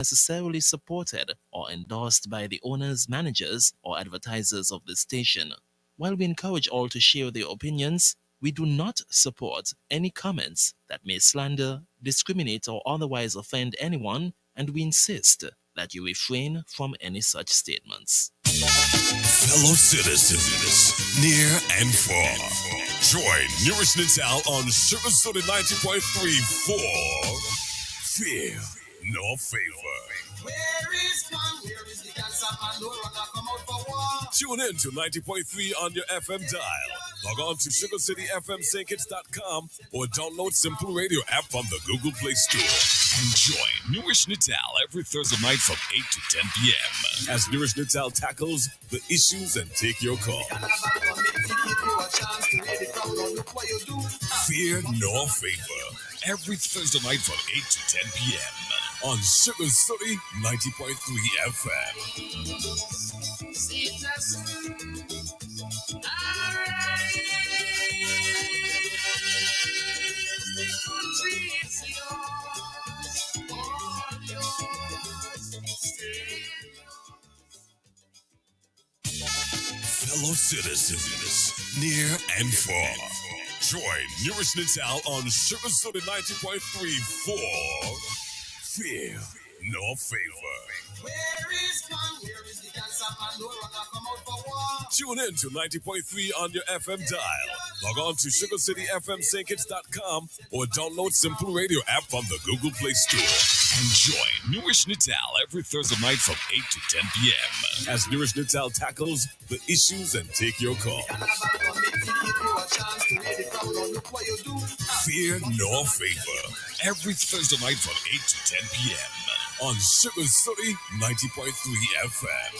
necessarily supported or endorsed by the owners, managers, or advertisers of this station. While we encourage all to share their opinions, we do not support any comments that may slander, discriminate, or otherwise offend anyone, and we insist that you refrain from any such statements. Fellow citizens, near and far, join Newrish Nital on Sugar City 90.3 for Fear No Favor. Where is one? Where is the cancer man? No runner come out for war. Tune in to 90.3 on your FM dial. Log on to SugarCityFMSankits.com or download Simple Radio app from the Google Play Store. And join Newrish Nital every Thursday night from 8 to 10 p.m. as Newrish Nital tackles the issues and take your call. Fear No Favor. Every Thursday night from 8 to 10 p.m. on Sugar City 90.3 FM. Fellow citizens, near and far, join Newrish Nital on Sugar City 90.3 for Fear No Favor. Where is one? Where is the cancer man? No runner come out for war. Tune in to 90.3 on your FM dial. Log on to SugarCityFMSankits.com or download Simple Radio app from the Google Play Store. And join Newrish Nital every Thursday night from 8 to 10 p.m. as Newrish Nital tackles the issues and take your call. Fear No Favor. Every Thursday night from 8 to 10 p.m. on Sugar City 90.3 FM.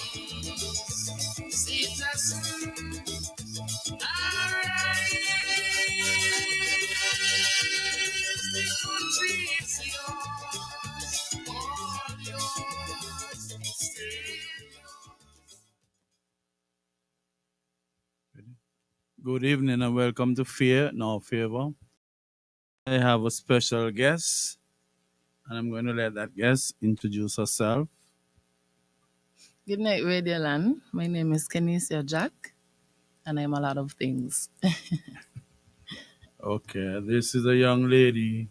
Good evening and welcome to Fear No Favor. I have a special guest, and I'm going to let that guest introduce herself. Good night, Radio Land. My name is Kenesia Jack, and I'm a lot of things. Okay, this is a young lady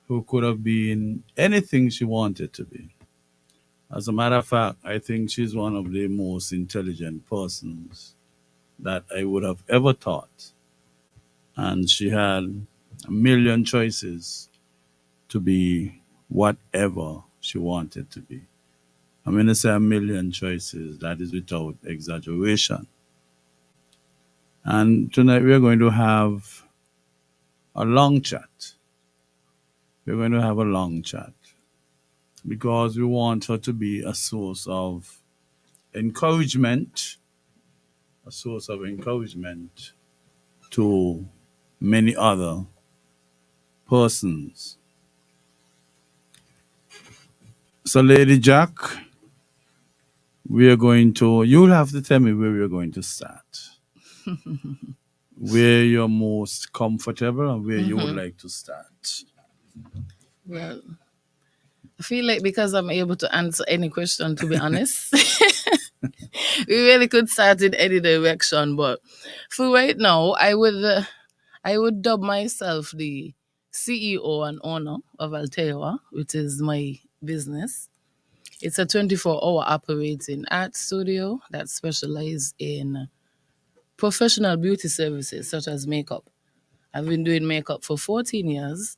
who could have been anything she wanted to be. As a matter of fact, I think she's one of the most intelligent persons that I would have ever taught. And she had a million choices to be whatever she wanted to be. I'm going to say a million choices, that is without exaggeration. And tonight we are going to have a long chat. We're going to have a long chat because we want her to be a source of encouragement, to many other persons. So, Lady Jack, you'll have to tell me where we're going to start. Where you're most comfortable and where you would like to start. Well, I feel like because I'm able to answer any question, to be honest, we really could start in any direction. But for right now, I would dub myself the CEO and owner of Altewa, which is my business. It's a 24-hour operating art studio that specializes in professional beauty services such as makeup. I've been doing makeup for 14 years,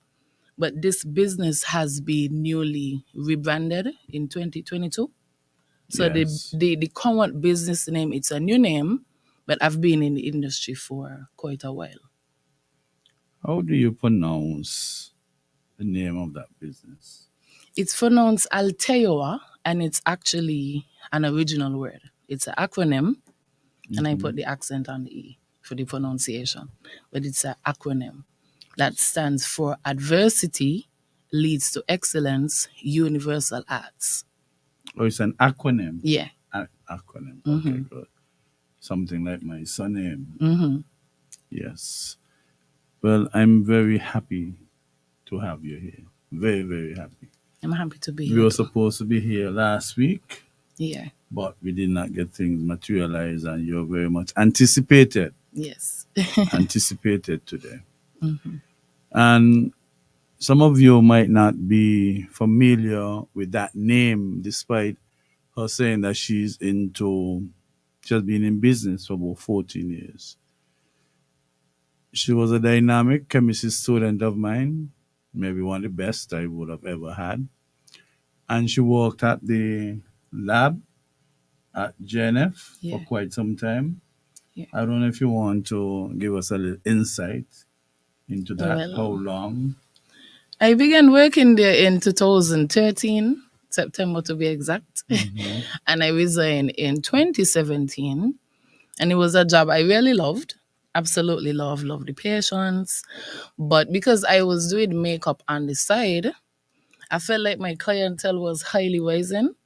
but this business has been newly rebranded in 2022. So Yes. the current business name, it's a new name, but I've been in the industry for quite a while. How do you pronounce the name of that business? It's pronounced Alteoa, and it's actually an original word. It's an acronym, and I put the accent on the E for the pronunciation. But it's an acronym that stands for Adversity Leads to Excellence Universal Arts. Oh, it's an acronym? Yeah. Acronym. Okay, good. Something like my surname. Yes. Well, I'm very happy to have you here. Very, very happy. I'm happy to be We here were too. supposed to be here last week, Yeah. but we did not get things materialized, and you're very much Yes. anticipated today. Mhm. And some of you might not be familiar with that name, despite her saying that she has been in business for about 14 years. She was a dynamic chemistry student of mine, maybe one of the best I would have ever had. And she worked at the lab at JNF for Yeah. quite some time. Yeah. I don't know if you want to give us a little insight into that. How Well, long? I began working there in 2013, September to be exact, Hmm. and I resigned in 2017. And it was a job I really loved, absolutely loved the patients. But because I was doing makeup on the side, I felt like my clientele was highly rising,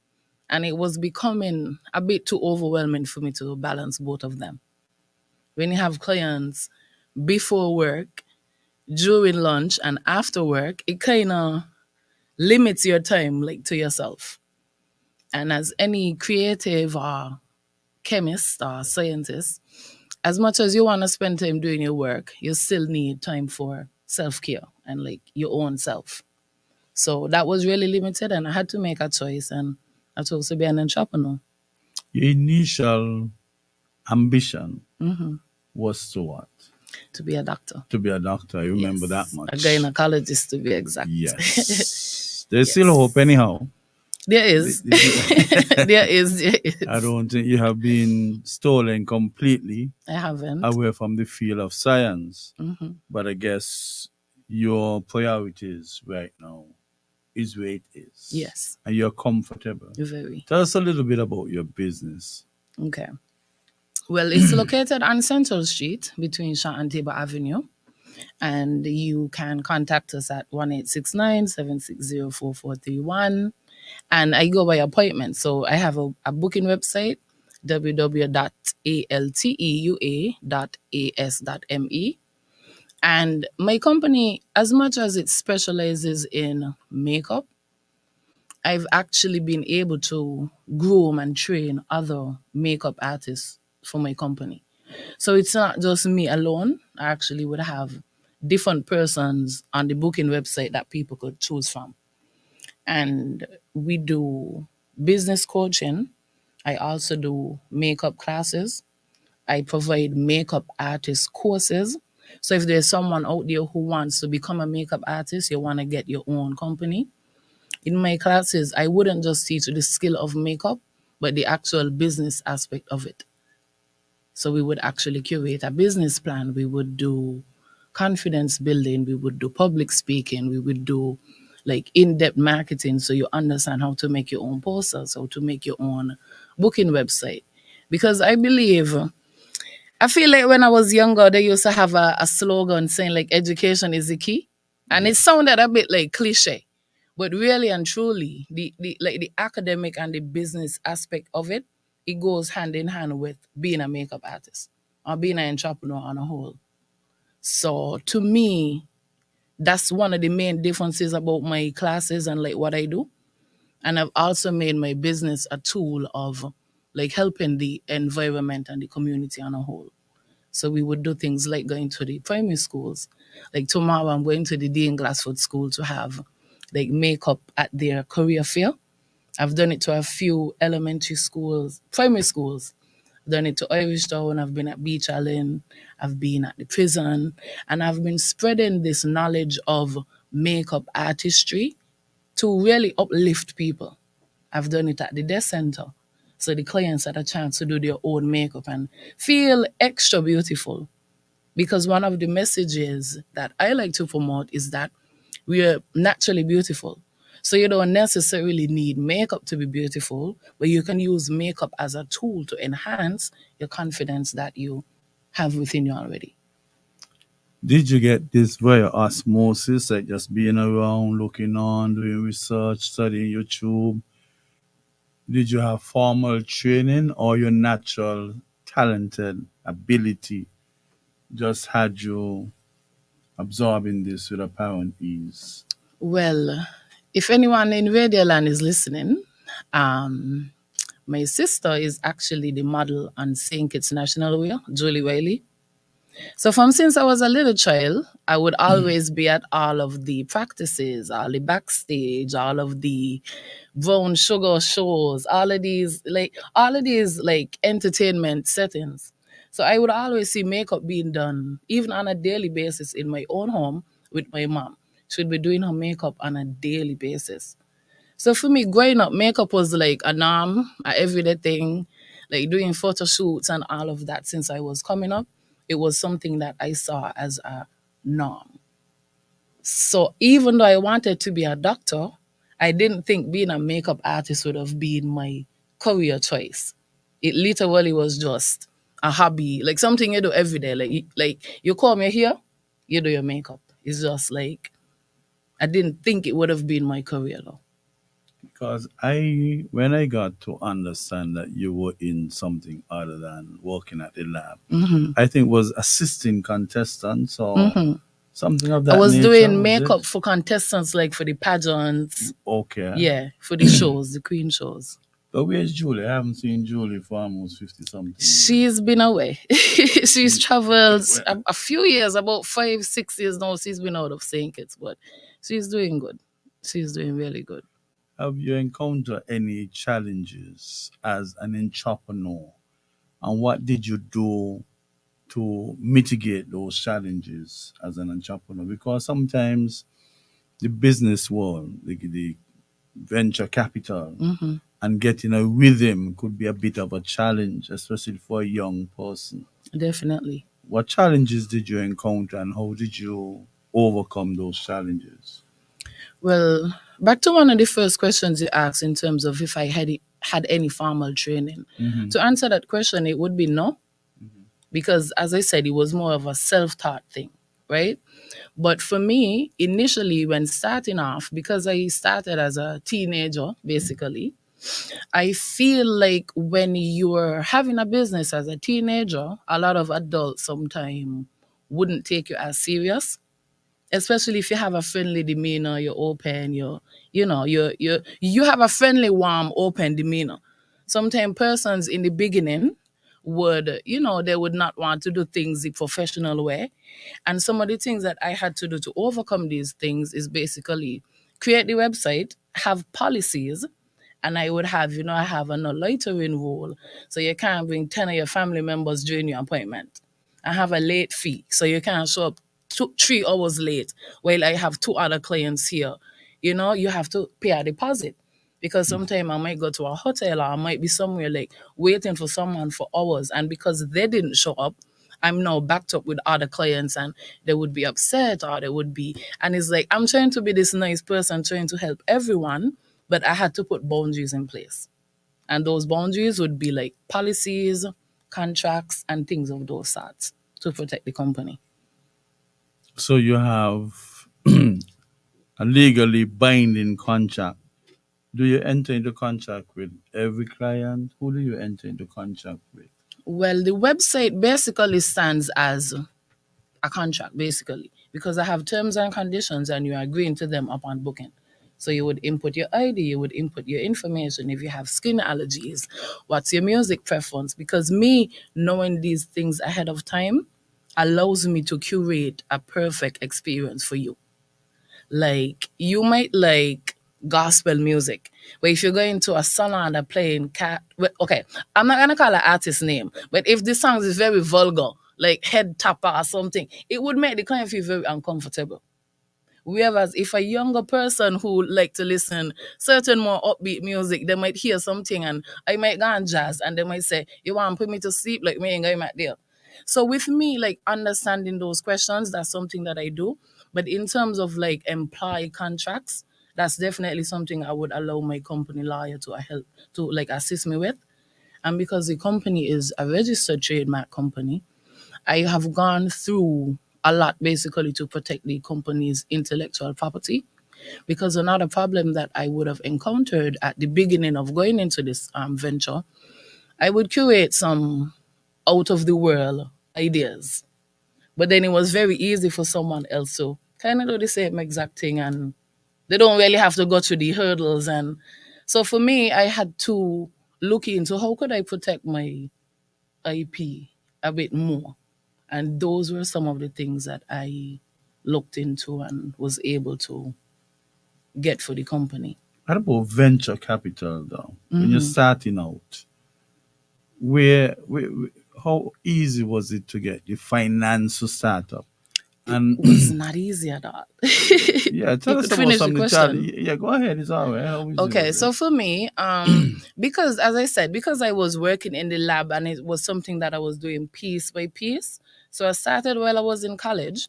and it was becoming a bit too overwhelming for me to balance both of them. When you have clients before work, during lunch, and after work, it kind of limits your time like to yourself. And as any creative or chemist or scientist, as much as you want to spend time doing your work, you still need time for self care and like your own self. So that was really limited, and I had to make a choice. And I chose to be an entrepreneur. Your initial ambition Hmm. was to what? To be a doctor. To be a doctor. I remember that Yes, a much. gynecologist to be exact. Yes. There's still hope, Yes, anyhow. there The- is. the- the- There is. There I is. don't think you have been stolen completely I haven't. away from the field of science, Hmm. but I guess your priorities right now is where it is, Yes, and you're comfortable. very. Tell us a little bit about your business. Okay. Well, it's located on Central Street between Shaw and Tabor Avenue. And you can contact us at 1-869-760-4431. And I go by appointment. So I have a booking website, www.alteua.as.me. And my company, as much as it specializes in makeup, I've actually been able to groom and train other makeup artists for my company. So it's not just me alone. I actually would have different persons on the booking website that people could choose from. And we do business coaching. I also do makeup classes. I provide makeup artist courses. So if there's someone out there who wants to become a makeup artist, you want to get your own company. In my classes, I wouldn't just teach the skill of makeup, but the actual business aspect of it. So we would actually curate a business plan. We would do confidence building. We would do public speaking. We would do like in-depth marketing so you understand how to make your own posters, how to make your own booking website. Because I feel like when I was younger, they used to have a slogan saying like education is the key. And it Yes. sounded a bit like cliche. But really and truly, the academic and the business aspect of it, it goes hand in hand with being a makeup artist or being an entrepreneur on a whole. So to me, that's one of the main differences about my classes and like what I do. And I've also made my business a tool of like helping the environment and the community on a whole. So we would do things like going to the primary schools. Like tomorrow, I'm going to the Dean Glassford School to have like makeup at their career fair. I've done it to a few elementary schools, primary schools. I've done it to Irish Town. I've been at Beach Island. I've been at the prison, and I've been spreading this knowledge of makeup artistry to really uplift people. I've done it at the desk center. So the clients had a chance to do their own makeup and feel extra beautiful. Because one of the messages that I like to promote is that we are naturally beautiful. So you don't necessarily need makeup to be beautiful, but you can use makeup as a tool to enhance your confidence that you have within you already. Did you get this via osmosis, like just being around, looking on, doing research, studying YouTube? Did you have formal training, or your natural talented ability just had you absorbing this with apparent ease? Well, If anyone in Radio Land is listening, um, my sister is actually the model on St. Kitts National Wear, Julie Wiley. So from since I was a little child, I would always be at all of the practices, all the backstage, all of the brown sugar shows, all of these like entertainment settings. So I would always see makeup being done, even on a daily basis in my own home with my mom. She'd be doing her makeup on a daily basis. So for me, growing up, makeup was like a norm, a everyday thing, like doing photo shoots and all of that. Since I was coming up, it was something that I saw as a norm. So even though I wanted to be a doctor, I didn't think being a makeup artist would have been my career choice. It literally was just a hobby, like something you do every day. Like you come here, you do your makeup. It's just like I didn't think it would have been my career though. Because when I got to understand that you were in something other than working at the lab, I think was assisting contestants or something of I that was nature, doing was makeup it? for contestants, like for the pageants. Okay. Yeah, for the shows, the queen shows. But where's Julie? I haven't seen Julie for almost 50 something years. She's been away. She's traveled Well, a few years, about 5, 6 years now. She's been out of St. Kitts, but she's doing good. She's doing really good. have you encountered any challenges as an entrepreneur? And what did you do to mitigate those challenges as an entrepreneur? Because sometimes the business world, the venture capital, and getting a rhythm could be a bit of a challenge, especially for a young person. Definitely. What challenges did you encounter and how did you overcome those challenges? Well, back to one of the first questions you asked in terms of if I had any formal training. To answer that question, it would be no, because as I said, it was more of a self-taught thing, right? But for me, initially, when starting off, because I started as a teenager, basically, I feel like when you're having a business as a teenager, a lot of adults sometimes wouldn't take you as serious, especially if you have a friendly demeanor, you're open, you have a friendly, warm, open demeanor. Sometimes persons in the beginning would, they would not want to do things the professional way. And some of the things that I had to do to overcome these things is basically create the website, have policies, and I would have, I have a no loitering rule. So you can't bring 10 of your family members during your appointment. I have a late fee. So you can't show up 3 hours late while I have 2 other clients here. You have to pay a deposit. Because sometimes I might go to a hotel or I might be somewhere like waiting for someone for hours. And because they didn't show up, I'm now backed up with other clients and they would be upset or they would be. And it's like, I'm trying to be this nice person, trying to help everyone, but I had to put boundaries in place. And those boundaries would be like policies, contracts, and things of those sorts to protect the company. So you have a legally binding contract. Do you enter into contract with every client? Who do you enter into contract with? Well, the website basically stands as a contract, basically, because I have terms and conditions and you're agreeing to them upon booking. So you would input your ID, you would input your information if you have skin allergies, what's your music preference, because me knowing these things ahead of time allows me to curate a perfect experience for you. Like you might like gospel music, but if you're going to a salon and playing cat, well, okay, I'm not gonna call an artist name, but if the song is very vulgar, like head tapper or something, it would make the client feel very uncomfortable. Whereas if a younger person who like to listen certain more upbeat music, they might hear something and I might go on jazz and they might say, you want to put me to sleep? Like me ain't going back there. So with me, like understanding those questions, that's something that I do. But in terms of like employee contracts, that's definitely something I would allow my company lawyer to help to like assist me with. And because the company is a registered trademark company, I have gone through a lot basically to protect the company's intellectual property. Because another problem that I would have encountered at the beginning of going into this venture, I would curate some out of the world ideas. But then it was very easy for someone else to kind of do the same exact thing and They don't really have to go through the hurdles. And so for me, I had to look into how could I protect my IP a bit more. And those were some of the things that I looked into and was able to get for the company. What about venture capital though? When you're starting out, where how easy was it to get the finance to start up? It And was not easy at all. yeah, You tell us could about finish some the of the challenge. question. Yeah, go ahead. It's all right. How easy Okay, was it? so for me, because as I said, because I was working in the lab and it was something that I was doing piece by piece. So I started while I was in college.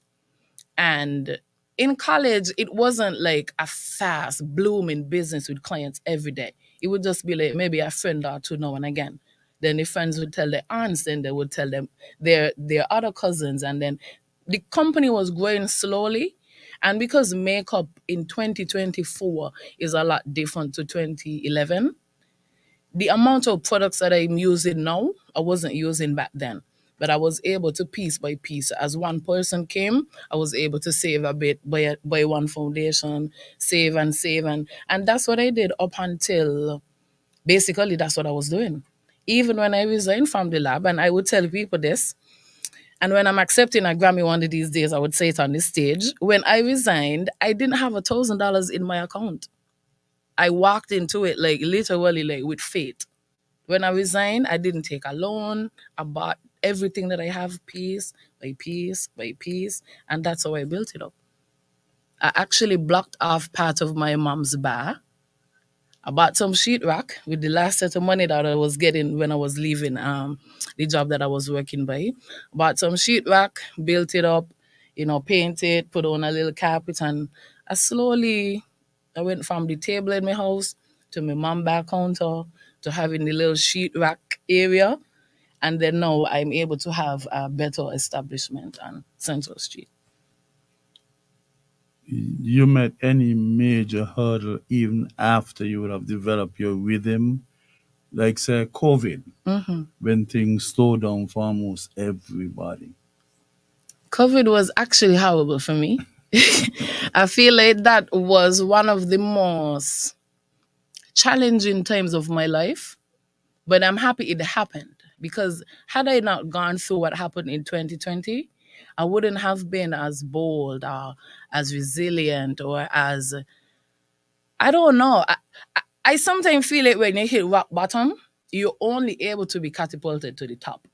And in college, it wasn't like a fast blooming business with clients every day. It would just be like maybe a friend or two now and again. Then the friends would tell their aunts, then they would tell them their other cousins, and then the company was growing slowly. And because makeup in 2024 is a lot different to 2011, the amount of products that I'm using now, I wasn't using back then. But I was able to piece by piece. As one person came, I was able to save a bit, buy one foundation, save and save. And that's what I did up until basically that's what I was doing. Even when I resigned from the lab, and I would tell people this, and when I'm accepting a Grammy one of these days, I would say it on this stage. When I resigned, I didn't have $1,000 in my account. I walked into it like literally like with faith. When I resigned, I didn't take a loan. I bought everything that I have piece by piece by piece, and that's how I built it up. I actually blocked off part of my mom's bar. I bought some sheetrock with the last set of money that I was getting when I was leaving the job that I was working by. Bought some sheetrock, built it up, painted, put on a little carpet, and I went from the table in my house to my mom bar counter to having the little sheetrock area, and then now I'm able to have a better establishment on Central Street. You met any major hurdle even after you would have developed your rhythm, like say COVID, when things slowed down for almost everybody. COVID was actually horrible for me. I feel like that was one of the most challenging times of my life, but I'm happy it happened because had I not gone through what happened in 2020, I wouldn't have been as bold or as resilient or as, I don't know. I sometimes feel like when you hit rock bottom, you're only able to be catapulted to the top.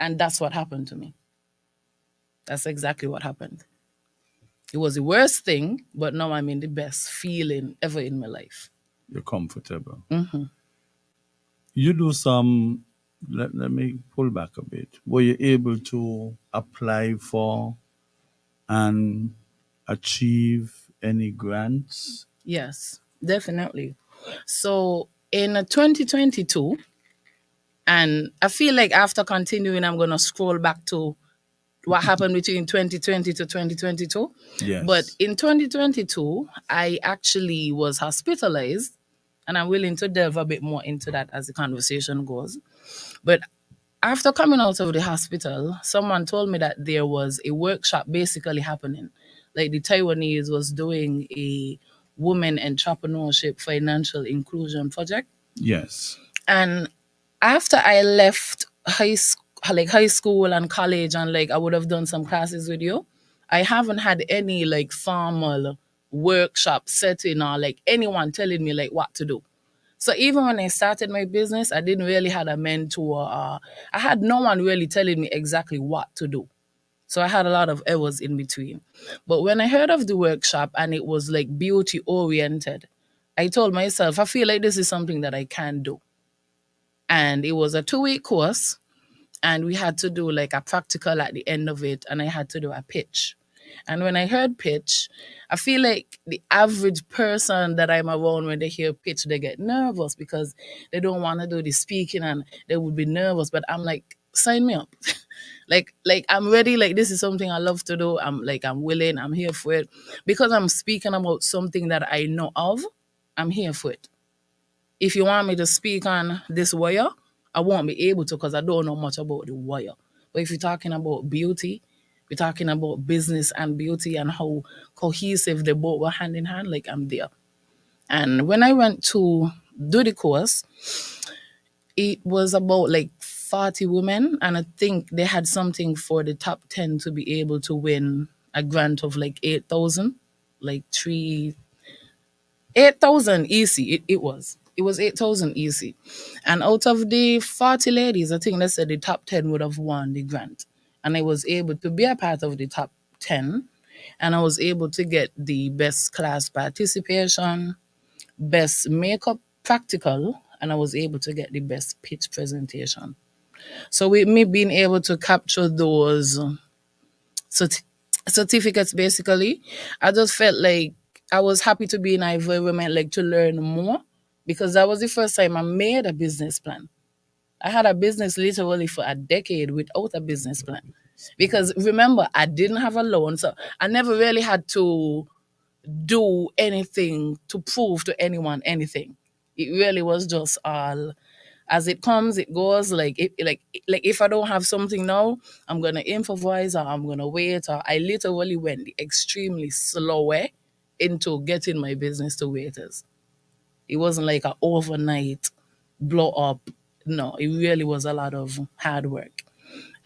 And that's what happened to me. That's exactly what happened. It was the worst thing, but now I'm in the best feeling ever in my life. You're comfortable. You do some, let me pull back a bit. Were you able to apply for and achieve any grants? Yes, definitely. So in 2022, and I feel like after continuing, I'm going to scroll back to what happened between 2020 to 2022. But Yes. in 2022, I actually was hospitalized, and I'm willing to delve a bit more into that as the conversation goes. But after coming out of the hospital, someone told me that there was a workshop basically happening. Like the Taiwanese was doing a women entrepreneurship financial inclusion project. Yes. And after I left high school and college, and like I would have done some classes with you, I haven't had any like formal workshop setting or like anyone telling me like what to do. So even when I started my business, I didn't really had a mentor. I had no one really telling me exactly what to do. So I had a lot of hours in between. But when I heard of the workshop and it was like beauty oriented, I told myself, I feel like this is something that I can do. And it was a 2-week course, and we had to do like a practical at the end of it, and I had to do a pitch. And when I heard pitch, I feel like the average person that I'm around, when they hear pitch, they get nervous because they don't want to do the speaking and they would be nervous. But I'm like, sign me up. like I'm ready. Like this is something I love to do. I'm willing, I'm here for it. Because I'm speaking about something that I know of, I'm here for it. If you want me to speak on this wire, I won't be able to because I don't know much about the wire. But if you're talking about beauty, We're talking about business and beauty and how cohesive they both were hand in hand. Like I'm there. And when I went to do the course, it was about like 40 women. And I think they had something for the top 10 to be able to win a grant of like 8,000, like 8,000 easy. It was. It was 8,000 easy. And out of the 40 ladies, I think they said the top 10 would have won the grant. And I was able to be a part of the top 10. And I was able to get the best class participation, best makeup practical, and I was able to get the best pitch presentation. So with me being able to capture those certi- certificates, basically, I just felt like I was happy to be in an environment like to learn more, because that was the first time I made a business plan. I had a business literally for a decade without a business plan. Because remember, I didn't have a loan, so I never really had to do anything to prove to anyone anything. It really was just all as it comes, it goes. Like if I don't have something now, I'm gonna improvise, or I'm gonna wait, or I literally went the extremely slow way into getting my business to where it is. It wasn't like an overnight blow up. No, it really was a lot of hard work.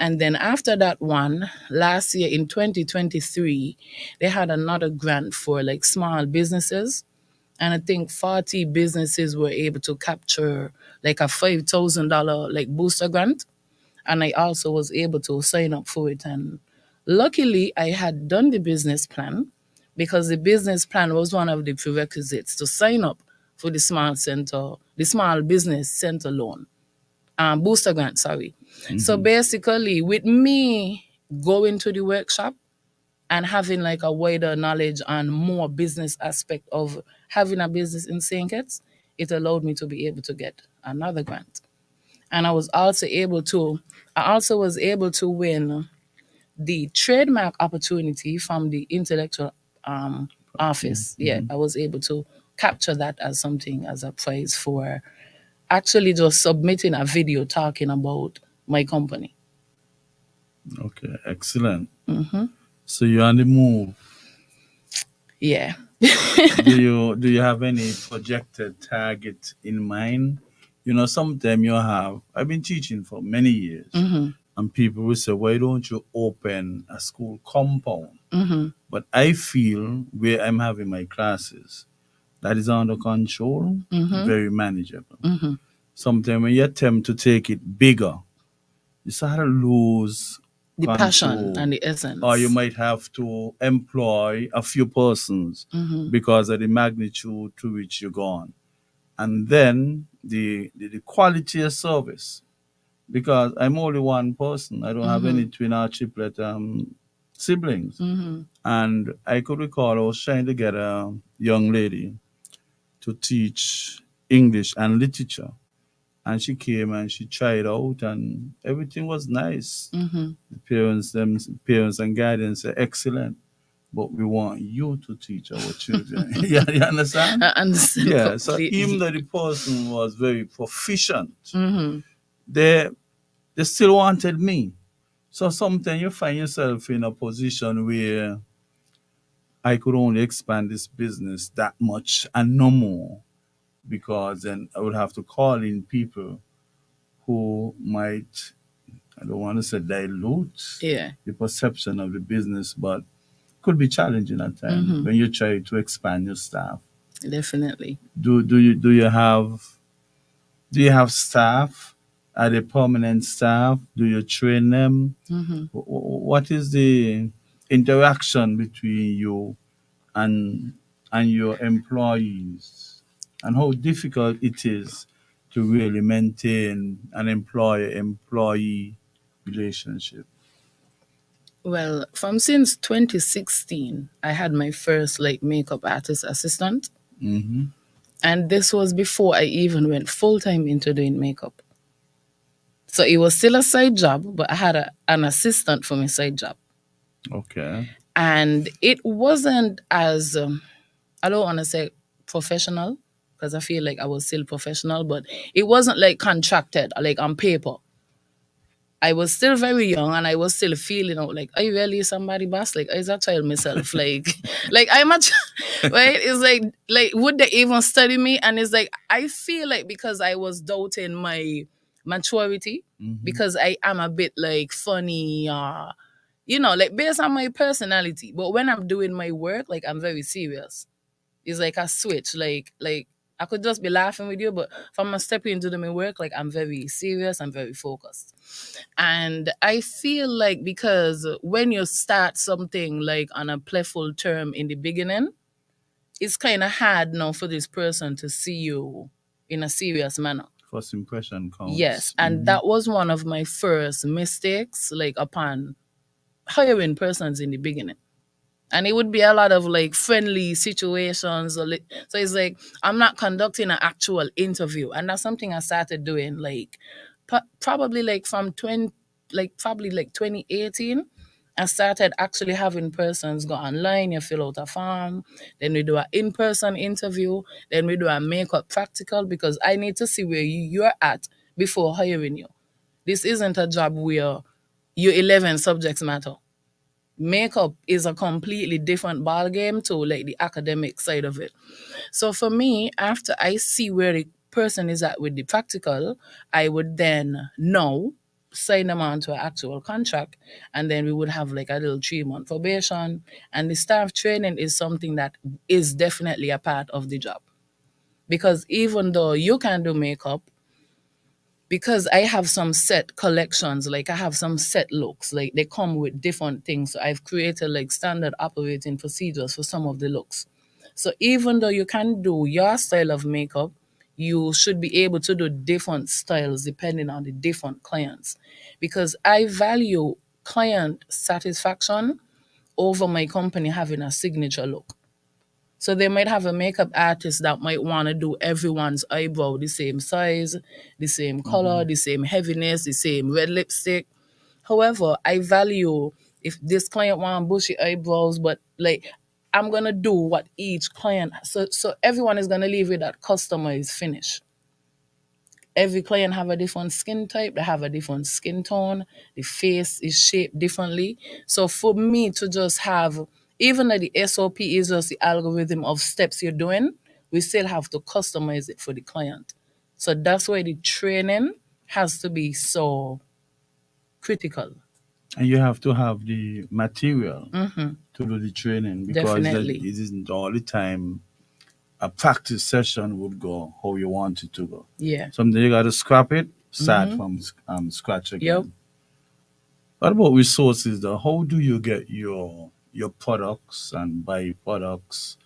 And then after that one, last year in 2023, they had another grant for like small businesses. And I think 40 businesses were able to capture like a $5,000 like booster grant. And I also was able to sign up for it. And luckily, I had done the business plan, because the business plan was one of the prerequisites to sign up for the small business center loan, booster grant, sorry. So basically, with me going to the workshop and having like a wider knowledge and more business aspect of having a business in St. Kitts, it allowed me to be able to get another grant. And I also was able to win the trademark opportunity from the intellectual office. Yeah, I was able to capture that as something as a prize for actually just submitting a video talking about my company. Okay, excellent. So you're on the move. Yeah. Do you have any projected target in mind? You know, sometimes you have. I've been teaching for many years, and people will say, "Why don't you open a school compound?" But I feel where I'm having my classes, that is under control, very manageable. Sometimes when you attempt to take it bigger, you start to lose The passion control, and the or you essence. might have to employ a few persons because of the magnitude to which you're gone. And then the quality of service, because I'm only one person, I don't have any twin or triplet siblings. And I could recall I was trying to get a young lady to teach English and literature. And she came and she tried out, and everything was nice. The parents and guardians said, excellent, but we want you to teach our children. Yeah, you understand? I understand Yeah. So even completely. though the person was very proficient, they they still wanted me. So sometimes you find yourself in a position where I could only expand this business that much and no more, because then I would have to call in people who might, I don't want to say dilute Yeah, the perception of the business, but could be challenging at times when you try to expand your staff. definitely. Do you have staff? Are they permanent staff? Do you train them? What is the interaction between you and your employees, and how difficult it is to really maintain an employer-employee relationship? Well, from since 2016, I had my first like makeup artist assistant. Hmm. And this was before I even went full time into doing makeup. So it was still a side job, but I had an assistant for my side job. Okay. And it wasn't as, I don't want to say professional, because I feel like I was still professional, but it wasn't like contracted, like on paper. I was still very young and I was still feeling out like, are you really somebody boss? Like, is that child myself? Like, like I'm a right? It's like, would they even study me? And it's like, I feel like because I was doubting my maturity, because I am a bit like funny, like based on my personality. But when I'm doing my work, like I'm very serious. It's like a switch. Like I could just be laughing with you, but if I'm stepping into my work, like I'm very serious, I'm very focused. And I feel like because when you start something like on a playful term in the beginning, it's kind of hard now for this person to see you in a serious manner. First impression Yes, counts. and that was one of my first mistakes, like upon hiring persons in the beginning. And it would be a lot of like friendly situations, so it's like I'm not conducting an actual interview, and that's something I started doing like probably like from 20, like probably like 2018. I started actually having persons go online, you fill out a form, then we do an in-person interview, then we do a makeup practical, because I need to see where you're at before hiring you. This isn't a job where your 11 subjects matter. Makeup is a completely different ball game to like the academic side of it. So for me, after I see where the person is at with the practical, I would then know sign them on to an actual contract, and then we would have like a little 3-month probation. And the staff training is something that is definitely a part of the job, because even though you can do makeup, because I have some set collections, like I have some set looks, like they come with different things. So I've created like standard operating procedures for some of the looks. So even though you can do your style of makeup, you should be able to do different styles depending on the different clients. Because I value client satisfaction over my company having a signature look. So they might have a makeup artist that might want to do everyone's eyebrow the same size, the same color, the same heaviness, the same red lipstick. However, I value if this client want bushy eyebrows, but like I'm gonna do what each client. So everyone is gonna leave with that customized finish. Every client have a different skin type, they have a different skin tone, the face is shaped differently. So for me to just have, even though the SOP is just the algorithm of steps you're doing, we still have to customize it for the client. So that's why the training has to be so critical. And you have to have the material to do the training, because that Definitely. it isn't all the time a practice session would go how you want it to go. Yeah. Someday you got to scrap it, start from scratch Yep. again. What about resources though? How do you get your products and buy products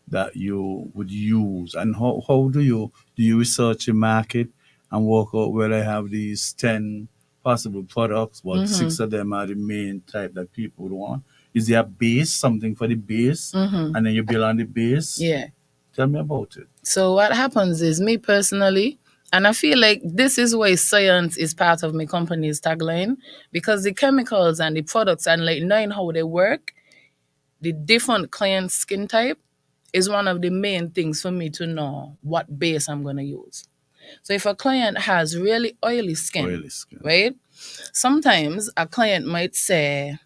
that you would use? And how do you research a market and work out where I have these 10 possible products, but six of them are the main type that people would want? Is there a base, something for the base, and then you build on the base? Yeah. Tell me about it. So what happens is, me personally, and I feel like this is why science is part of my company's tagline, because the chemicals and the products and like knowing how they work, the different client skin type is one of the main things for me to know what base I'm going to use. So if a client has really oily skin, Oily skin. right? Sometimes a client might say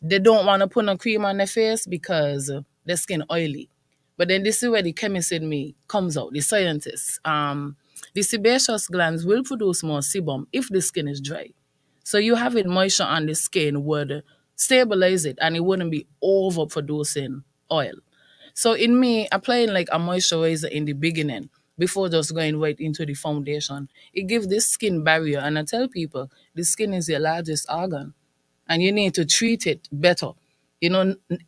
they don't want to put no cream on their face because their skin oily. But then this is where the chemist in me comes out, the scientist. The sebaceous glands will produce more sebum if the skin is dry. So you having moisture on the skin would stabilize it, and it wouldn't be overproducing oil. So in me, applying like a moisturizer in the beginning before just going right into the foundation, it gives this skin barrier. And I tell people, the skin is your largest organ and you need to treat it better.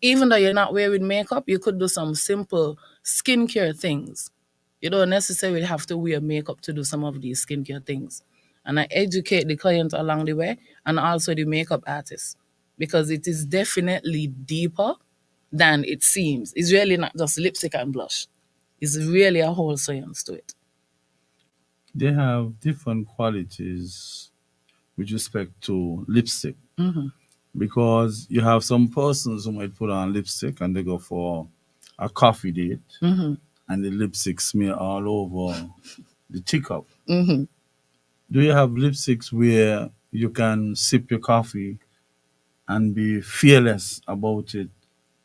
Even though you're not wearing makeup, you could do some simple skincare things. You don't necessarily have to wear makeup to do some of these skincare things. And I educate the client along the way, and also the makeup artist, because it is definitely deeper than it seems. It's really not just lipstick and blush. It's really a whole science to it. They have different qualities with respect to lipstick, because you have some persons who might put on lipstick and they go for a coffee date, and the lipstick smear all over the teacup. Do you have lipsticks where you can sip your coffee and be fearless about it,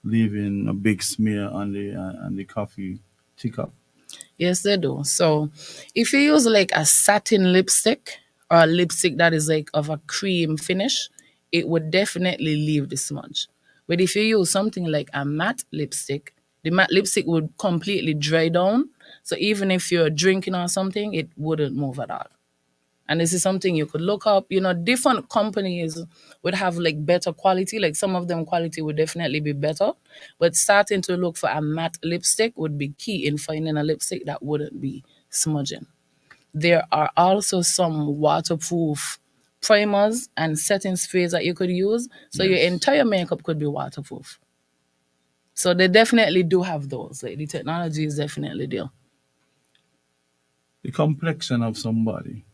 leaving a big smear on the coffee teacup. Yes, they do. So if you use like a satin lipstick or a lipstick that is like of a cream finish, it would definitely leave the smudge. But if you use something like a matte lipstick, the matte lipstick would completely dry down. So even if you're drinking or something, it wouldn't move at all. And this is something you could look up. You know, different companies would have like better quality. Like some of them quality would definitely be better. But starting to look for a matte lipstick would be key in finding a lipstick that wouldn't be smudging. There are also some waterproof primers and setting sprays that you could use. So your Yes. entire makeup could be waterproof. So they definitely do have those. Like the technology is definitely there. The complexion of somebody.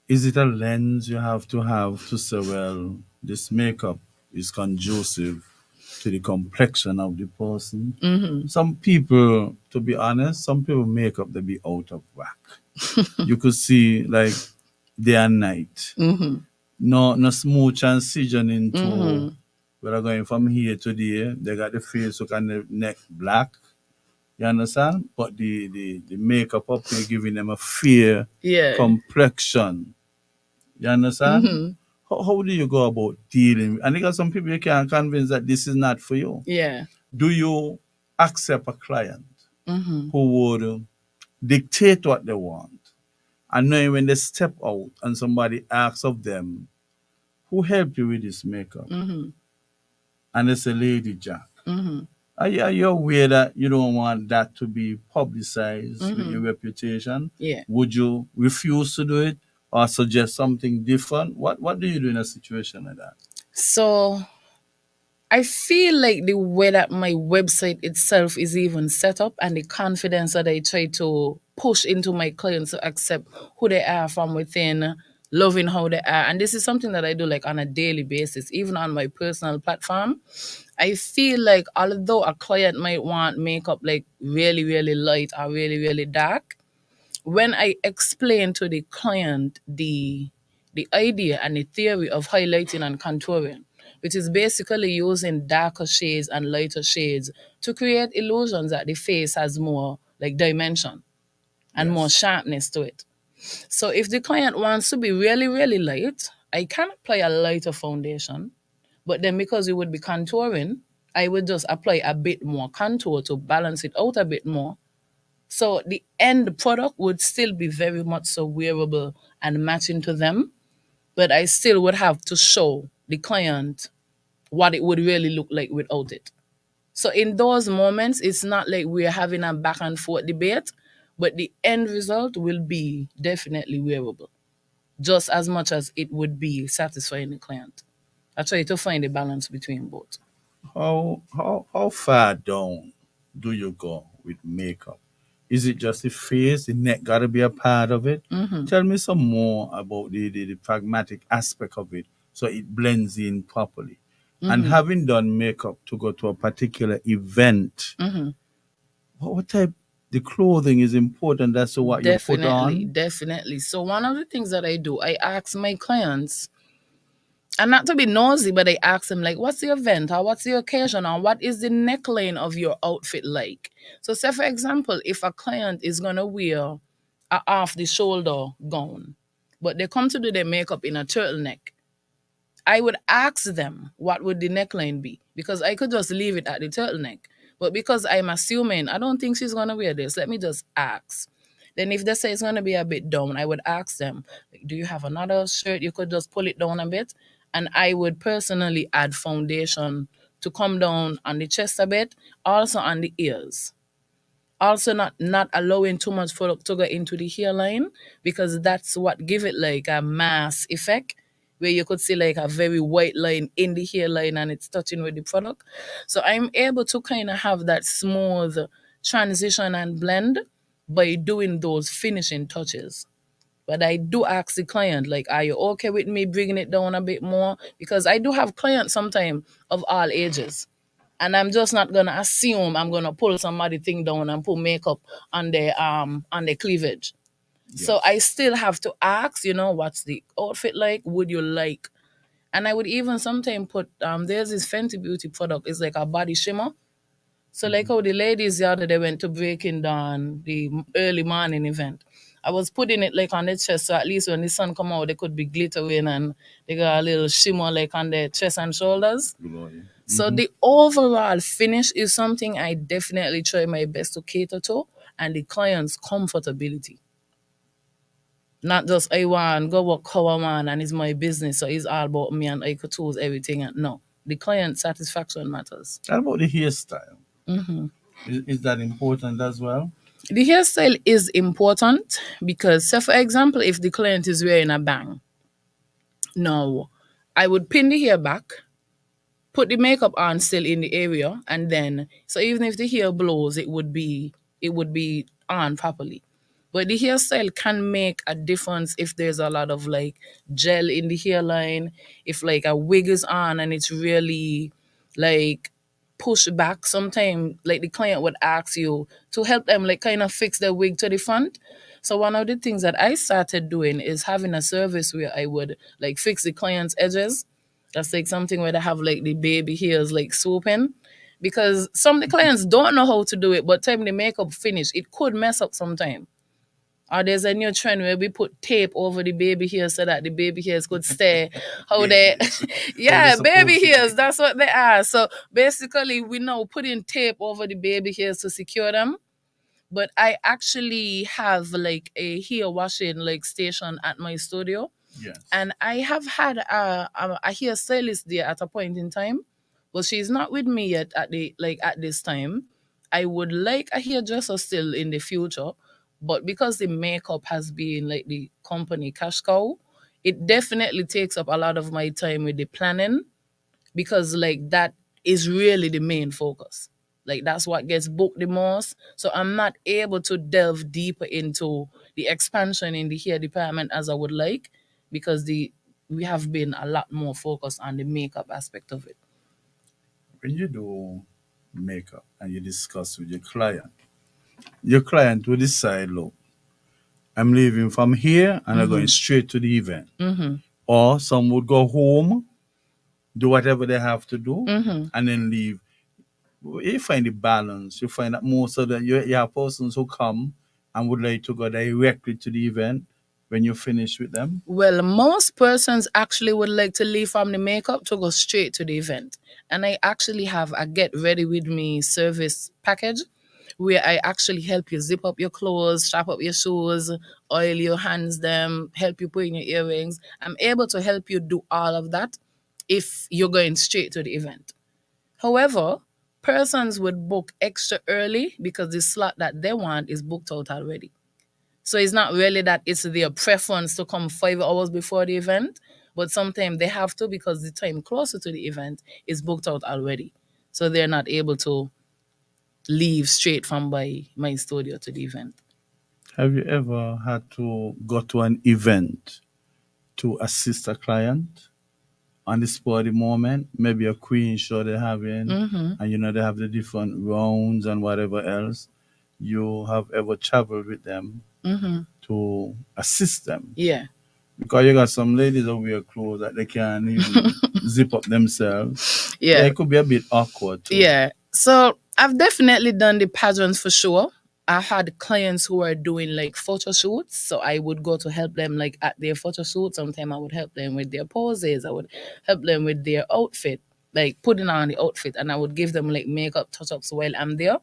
Is it a lens you have to say, well, this makeup is conducive to the complexion of the person? Some people, to be honest, some people makeup they be out of whack. You could see like day and night. No smooth transition into where are going from here to there. They got the face look and the neck black. You understand? But the makeup up here giving them a fair Yeah. complexion. You understand? How do you go about dealing? And because some people you can't convince that this is not for you. Yeah. Do you accept a client who would dictate what they want? And knowing when they step out and somebody asks of them, who helped you with this makeup? And they say, Lady Jack. Are you aware that you don't want that to be publicized with your reputation? Yeah. Would you refuse to do it or suggest something different? What do you do in a situation like that? So I feel like the way that my website itself is even set up and the confidence that I try to push into my clients to accept who they are from within, loving how they are. And this is something that I do like on a daily basis, even on my personal platform. I feel like although a client might want makeup like really, really light or really, really dark, when I explain to the client the idea and the theory of highlighting and contouring, which is basically using darker shades and lighter shades to create illusions that the face has more like dimension and more Yes. sharpness to it. So if the client wants to be really, really light, I can apply a lighter foundation, but then because it would be contouring, I would just apply a bit more contour to balance it out a bit more, so the end product would still be very much so wearable and matching to them, but I still would have to show the client what it would really look like without it. So in those moments, it's not like we're having a back and forth debate, but the end result will be definitely wearable, just as much as it would be satisfying the client. I try to find a balance between both. How far down do you go with makeup? Is it just the face? The neck gotta be a part of it? Tell me some more about the pragmatic aspect of it so it blends in properly. And having done makeup to go to a particular event, what type the clothing is important. That's what you put Definitely, on. definitely. So one of the things that I do, I ask my clients, and not to be nosy, but I ask them like, what's the event or what's the occasion or what is the neckline of your outfit like? So say for example, if a client is gonna wear a off the shoulder gown, but they come to do their makeup in a turtleneck, I would ask them what would the neckline be, because I could just leave it at the turtleneck. But because I'm assuming I don't think she's gonna wear this, let me just ask. Then if they say it's gonna be a bit down, I would ask them, like, do you have another shirt you could just pull it down a bit? And I would personally add foundation to come down on the chest a bit, also on the ears. Also not allowing too much product to go into the hairline, because that's what give it like a mass effect where you could see like a very white line in the hairline and it's touching with the product. So I'm able to kind of have that smooth transition and blend by doing those finishing touches. But I do ask the client, like, are you okay with me bringing it down a bit more? Because I do have clients sometimes of all ages. And I'm just not gonna assume I'm gonna pull somebody thing down and put makeup on their cleavage. So Yes. I still have to ask, what's the outfit like? Would you like? And I would even sometimes put there's this Fenty Beauty product. It's like a body shimmer. So like how the ladies the other day went to Breaking Dawn, the early morning event. I was putting it like on their chest, so at least when the sun come out, they could be glittering and they got a little shimmer like on their chest and shoulders. Glory. So the overall finish is something I definitely try my best to cater to, and the client's comfortability. Not just I want go work how I want and it's my business, so it's all about me and I could choose everything. And no, the client satisfaction matters. How about the hairstyle? Is that important as well? The hairstyle is important because, say for example, if the client is wearing a bang, no, I would pin the hair back, put the makeup on still in the area, and then so even if the hair blows, it would be on properly. But the hairstyle can make a difference if there's a lot of like gel in the hairline, if like a wig is on and it's really like push back. Sometimes like the client would ask you to help them like kind of fix their wig to the front. So one of the things that I started doing is having a service where I would like fix the client's edges. That's like something where they have like the baby hairs like swooping. Because some of the clients don't know how to do it, but time the makeup finish, it could mess up sometime. Or there's a new trend where we put tape over the baby hairs so that the baby hairs could stay how they How they're yeah, baby supposed to hairs, be. that's what they are. So basically we now putting tape over the baby hairs to secure them. But I actually have like a hair washing like station at my studio, Yes. and I have had a hairstylist there at a point in time, but she's not with me yet at this time. I would like a hairdresser still in the future, but because the makeup has been like the company cash cow, it definitely takes up a lot of my time with the planning, because like that is really the main focus. Like that's what gets booked the most. So I'm not able to delve deeper into the expansion in the hair department as I would like, because the we have been a lot more focused on the makeup aspect of it. When you do makeup and you discuss with your client will decide, look, I'm leaving from here and I'm going straight to the event. Or some would go home, do whatever they have to do, and then leave. You find the balance. You find that most of you have persons who come and would like to go directly to the event when you finish with them. Well, most persons actually would like to leave from the makeup to go straight to the event. And I actually have a get ready with me service package where I actually help you zip up your clothes, strap up your shoes, oil your hands them, help you put in your earrings. I'm able to help you do all of that if you're going straight to the event. However, persons would book extra early because the slot that they want is booked out already. So it's not really that it's their preference to come 5 hours before the event, but sometimes they have to because the time closer to the event is booked out already. So they're not able to leave straight from my studio to the event. Have you ever had to go to an event to assist a client on the spur of the moment? Maybe a queen show they're having, and they have the different rounds and whatever else. You have ever traveled with them to assist them? Yeah. Because you got some ladies that wear clothes that they can't even zip up themselves. Yeah, Yeah. it could be a bit awkward too. Yeah. So I've definitely done the pageants for sure. I had clients who were doing like photo shoots. So I would go to help them like at their photo shoot. Sometimes I would help them with their poses. I would help them with their outfit, like putting on the outfit. And I would give them like makeup touch-ups while I'm there.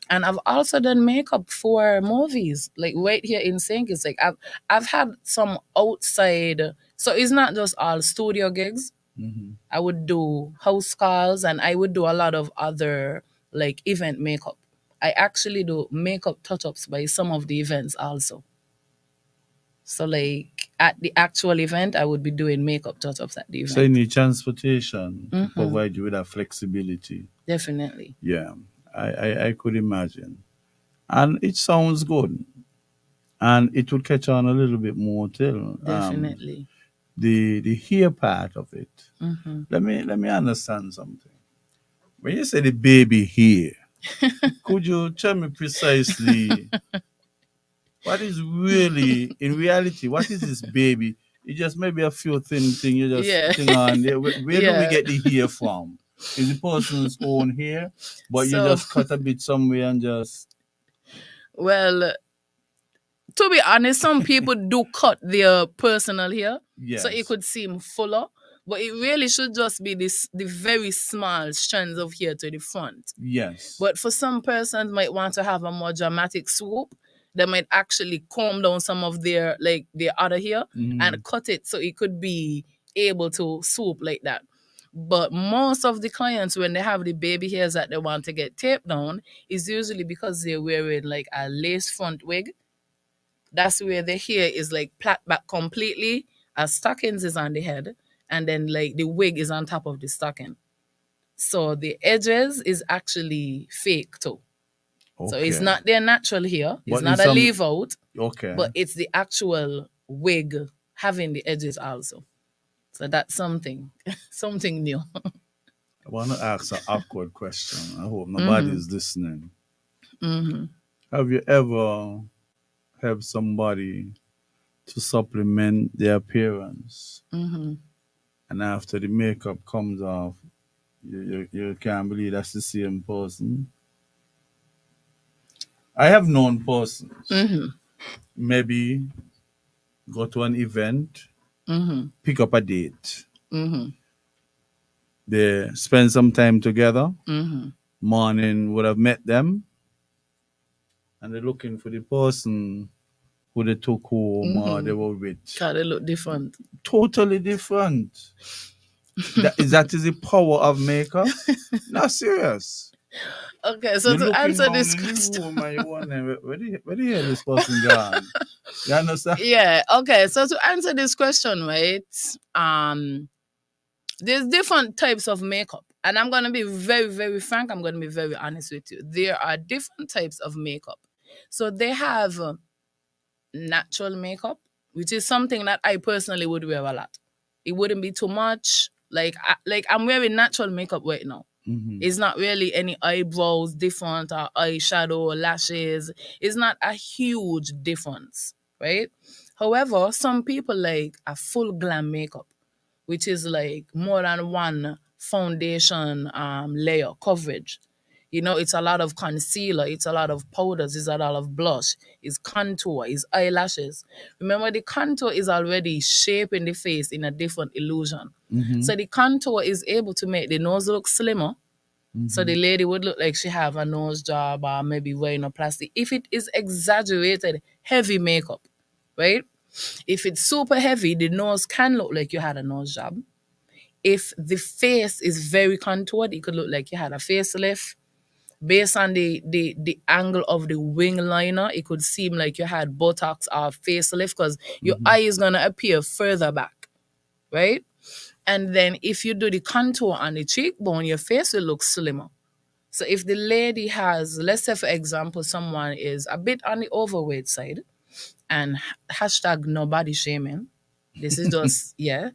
And I've also done makeup for movies. Like right here in Sync, it's like I've had some outside, so it's not just all studio gigs. I would do house calls and I would do a lot of other like event makeup. I actually do makeup touch-ups by some of the events also. So like at the actual event, I would be doing makeup touch-ups at the So you event. need transportation to provide you with that flexibility. Definitely. Yeah, I could imagine. And it sounds good. And it would catch on a little bit more till Definitely. the hair part of it. Let me understand something. When you say the baby hair, could you tell me precisely what is really in reality? What is this baby? It just maybe a few thing you just Yeah. thing on there. Where do we Yeah. get the hair from? Is the person's own hair, but you So, just cut a bit somewhere and just well, to be honest, some people do cut their personal hair, so it yes, could seem fuller, but it really should just be the very small strands of hair to the front. yes. But for some persons might want to have a more dramatic swoop, they might actually comb down some of their like their other hair Mm-hmm. and cut it so it could be able to swoop like that. But most of the clients, when they have the baby hairs that they want to get taped down, is usually because they're wearing like a lace front wig. That's where the hair is like plait back completely, as stockings is on the head, and then like the wig is on top of the stocking. So the edges is actually fake too. So it's Okay, not their natural hair. It's but not it's a some leave out, okay. but it's the actual wig having the edges also. So that's something, something new. I want to ask an awkward question. I hope Mm-hmm. nobody's listening. Mm-hmm. Have you ever helped somebody to supplement their appearance, Mm-hmm. and after the makeup comes off, you can't believe that's the same person? I have known persons Mm-hmm. maybe go to an event, Mm-hmm. pick up a date, Mm-hmm. they spend some time together. Mm-hmm. Morning would have met them, and they're looking for the person who they took home or they Mm-hmm. were with. God, they look different. Totally different. That is the power of makeup. Not serious. Okay, so You're to looking answer around this in the question, room and you wonder where the hell this person gone. You understand? yeah, okay, so to answer this question, right? There's different types of makeup, and I'm gonna be very, very frank. I'm gonna be very honest with you. There are different types of makeup. So they have natural makeup, which is something that I personally would wear a lot. It wouldn't be too much. Like I'm wearing natural makeup right now. Hmm. It's not really any eyebrows different or eyeshadow or lashes. It's not a huge difference, right? However, some people like a full glam makeup, which is like more than one foundation layer coverage. You know, it's a lot of concealer, it's a lot of powders, it's a lot of blush, it's contour, it's eyelashes. Remember, the contour is already shaping the face in a different illusion. Hmm. So the contour is able to make the nose look slimmer. So the Hmm. lady would look like she have a nose job or maybe wearing a plastic. If it is exaggerated, heavy makeup, right? If it's super heavy, the nose can look like you had a nose job. If the face is very contoured, it could look like you had a facelift. Based on the angle of the wing liner, it could seem like you had Botox or facelift because your Hmm. eye is gonna appear further back, right? And then if you do the contour on the cheekbone, your face will look slimmer. So if the lady has, let's say for example, someone is a bit on the overweight side, and hashtag no body shaming. This is just, yeah,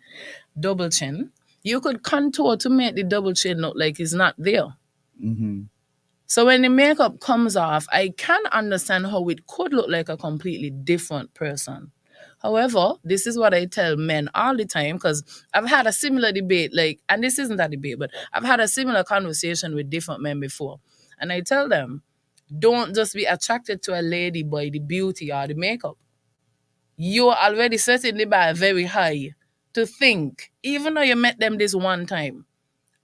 double chin. You could contour to make the double chin look like it's not there. Hmm. So when the makeup comes off, I can understand how it could look like a completely different person. However, this is what I tell men all the time because I've had a similar debate, like, and this isn't a debate, but I've had a similar conversation with different men before. And I tell them, don't just be attracted to a lady by the beauty or the makeup. You're already setting the bar very high to think, even though you met them this one time,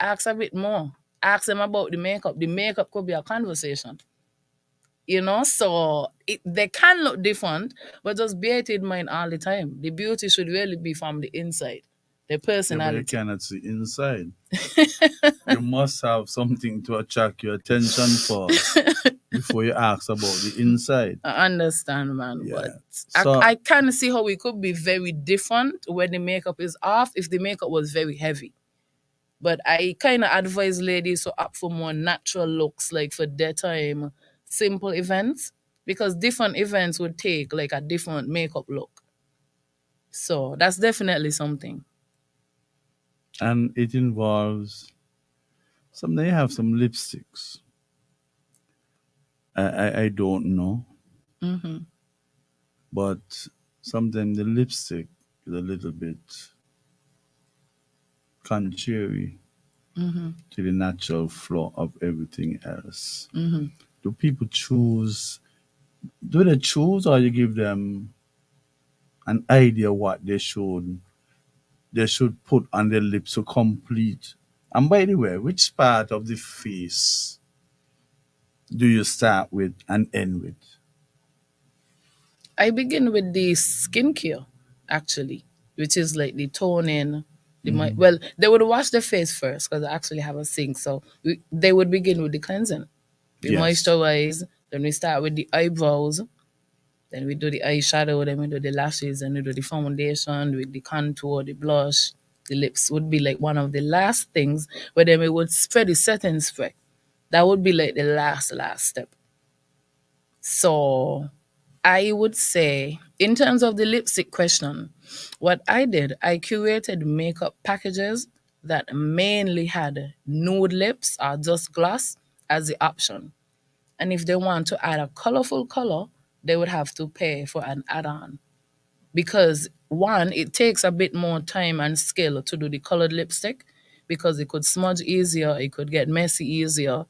ask a bit more. Ask them about the makeup. The makeup could be a conversation. You know, so they can look different, but just bear it in mind all the time. The beauty should really be from the inside, the Yeah, but you personality. cannot see inside. You must have something to attract your attention first before you ask about the inside. I understand, man, but Yeah. I, So I can see how it could be very different when the makeup is off if the makeup was very heavy. But I kind of advise ladies to opt for more natural looks, like for daytime, simple events, because different events would take like a different makeup look. So that's definitely something. and it involves some they have some lipsticks. I don't know. Hmm. but sometimes the lipstick is a little bit contrary Mm-hmm. to the natural flow of everything else. Mm-hmm. Do people choose? Do they choose, or you give them an idea what they should put on their lips to complete? And by the way, which part of the face do you start with and end with? I begin with the skincare, actually, which is like the toning. Hmm. Well, they would wash their face first because I actually have a sink. So they would begin with the cleansing. We Yes. moisturize, then we start with the eyebrows, then we do the eyeshadow, then we do the lashes, and we do the foundation with the contour, the blush. The lips would be like one of the last things, where then we would spread the setting spray. That would be like the last step. So I would say, in terms of the lipstick question, what I did, I curated makeup packages that mainly had nude lips or just gloss as the option. And if they want to add a colorful color, they would have to pay for an add on. Because one, it takes a bit more time and skill to do the colored lipstick because it could smudge easier, it could get messy easier.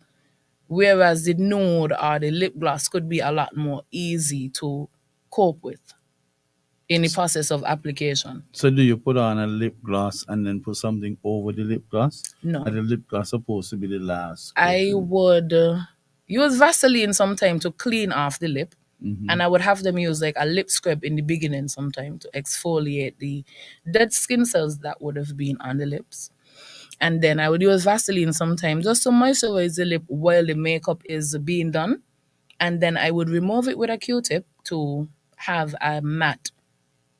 Whereas the nude or the lip gloss could be a lot more easy to cope with in the process of application. So do you put on a lip gloss and then put something over the lip gloss? And No. the lip gloss supposed to be the last I coating. would use Vaseline sometime to clean off the lip. Hmm. And I would have them use like a lip scrub in the beginning sometime to exfoliate the dead skin cells that would have been on the lips. And then I would use Vaseline sometime just to moisturize the lip while the makeup is being done. And then I would remove it with a Q-tip to have a matte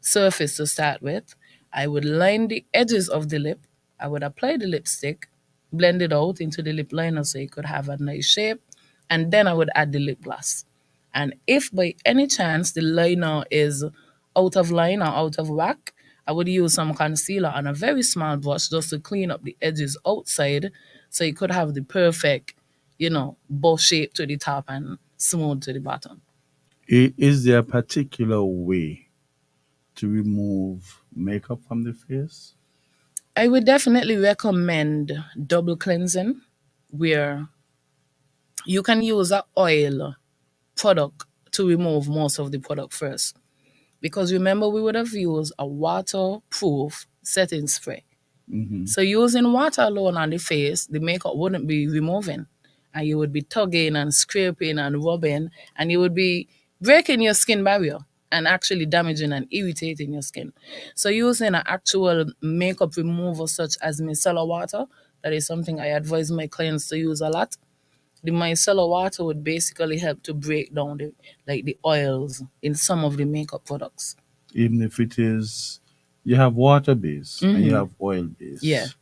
surface to start with. I would line the edges of the lip. I would apply the lipstick, blend it out into the lip liner so it could have a nice shape. And then I would add the lip gloss. And if by any chance the liner is out of line or out of whack, I would use some concealer on a very small brush just to clean up the edges outside so you could have the perfect, bow shape to the top and smooth to the bottom. Is there a particular way to remove makeup from the face? I would definitely recommend double cleansing, where you can use a oil product to remove most of the product first. Because remember, we would have used a waterproof setting spray. Hmm. So using water alone on the face, the makeup wouldn't be removing. And you would be tugging and scraping and rubbing, and you would be breaking your skin barrier and actually damaging and irritating your skin. So using an actual makeup remover such as micellar water, that is something I advise my clients to use a lot. The micellar water would basically help to break down the oils in some of the makeup products. Even if it is, you have water base and you Mm-hmm. have oil Yeah. base.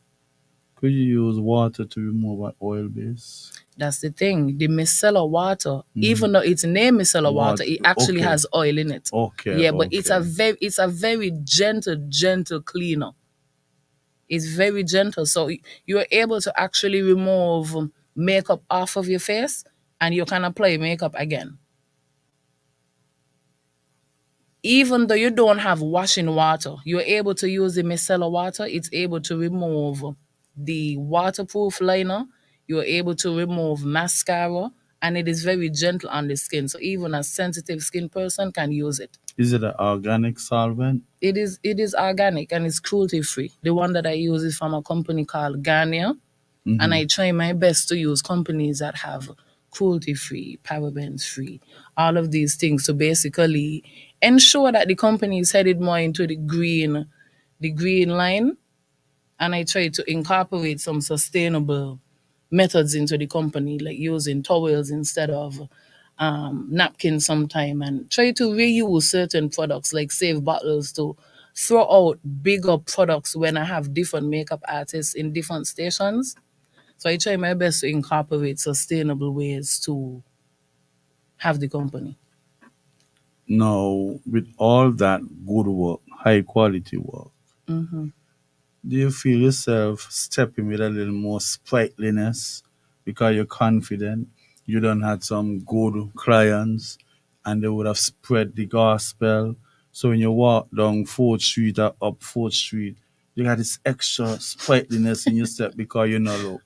Could you use water to remove an oil base? That's the thing. The micellar water, Hmm. even though it's named micellar water, What? it actually Okay. has oil in it. Okay. Yeah, but Okay. it's a very gentle cleaner. It's very gentle, so you're able to actually remove makeup off of your face, and you can apply makeup again. Even though you don't have washing water, you're able to use the micellar water. It's able to remove the waterproof liner. You're able to remove mascara, and it is very gentle on the skin. So even a sensitive skin person can use it. Is it an organic solvent? It is organic and it's cruelty free. The one that I use is from a company called Garnier, and Hmm. I try my best to use companies that have cruelty free, parabens free, all of these things to basically ensure that the company is headed more into the green line. And I try to incorporate some sustainable methods into the company, like using towels instead of napkins sometime, and try to reuse certain products, like save bottles to throw out bigger products when I have different makeup artists in different stations. So I try my best to incorporate sustainable ways to have the company. Now, with all that good work, high quality work, Hmm. do you feel yourself stepping with a little more sprightliness because you're confident? You don't have some good clients and they would have spread the gospel. So when you walk down 4th Street or up 4th Street, you got this extra sprightliness in your step because you know, look,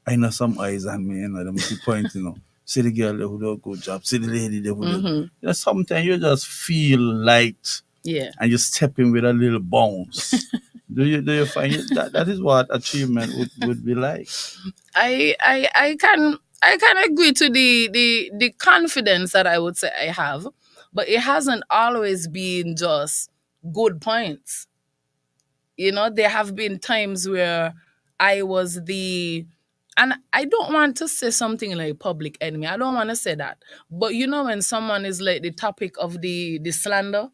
I know some eyes on me, them keep pointing, See the girl there who do a good job, see the lady there who do. Sometimes you just feel light Yeah. and you step in with a little bounce. Do you find it? That is what achievement would be like. I can agree to the confidence that I would say I have, but it hasn't always been just good points. There have been times where I was and I don't want to say something like public enemy. I don't want to say that. But when someone is like the topic of the slander,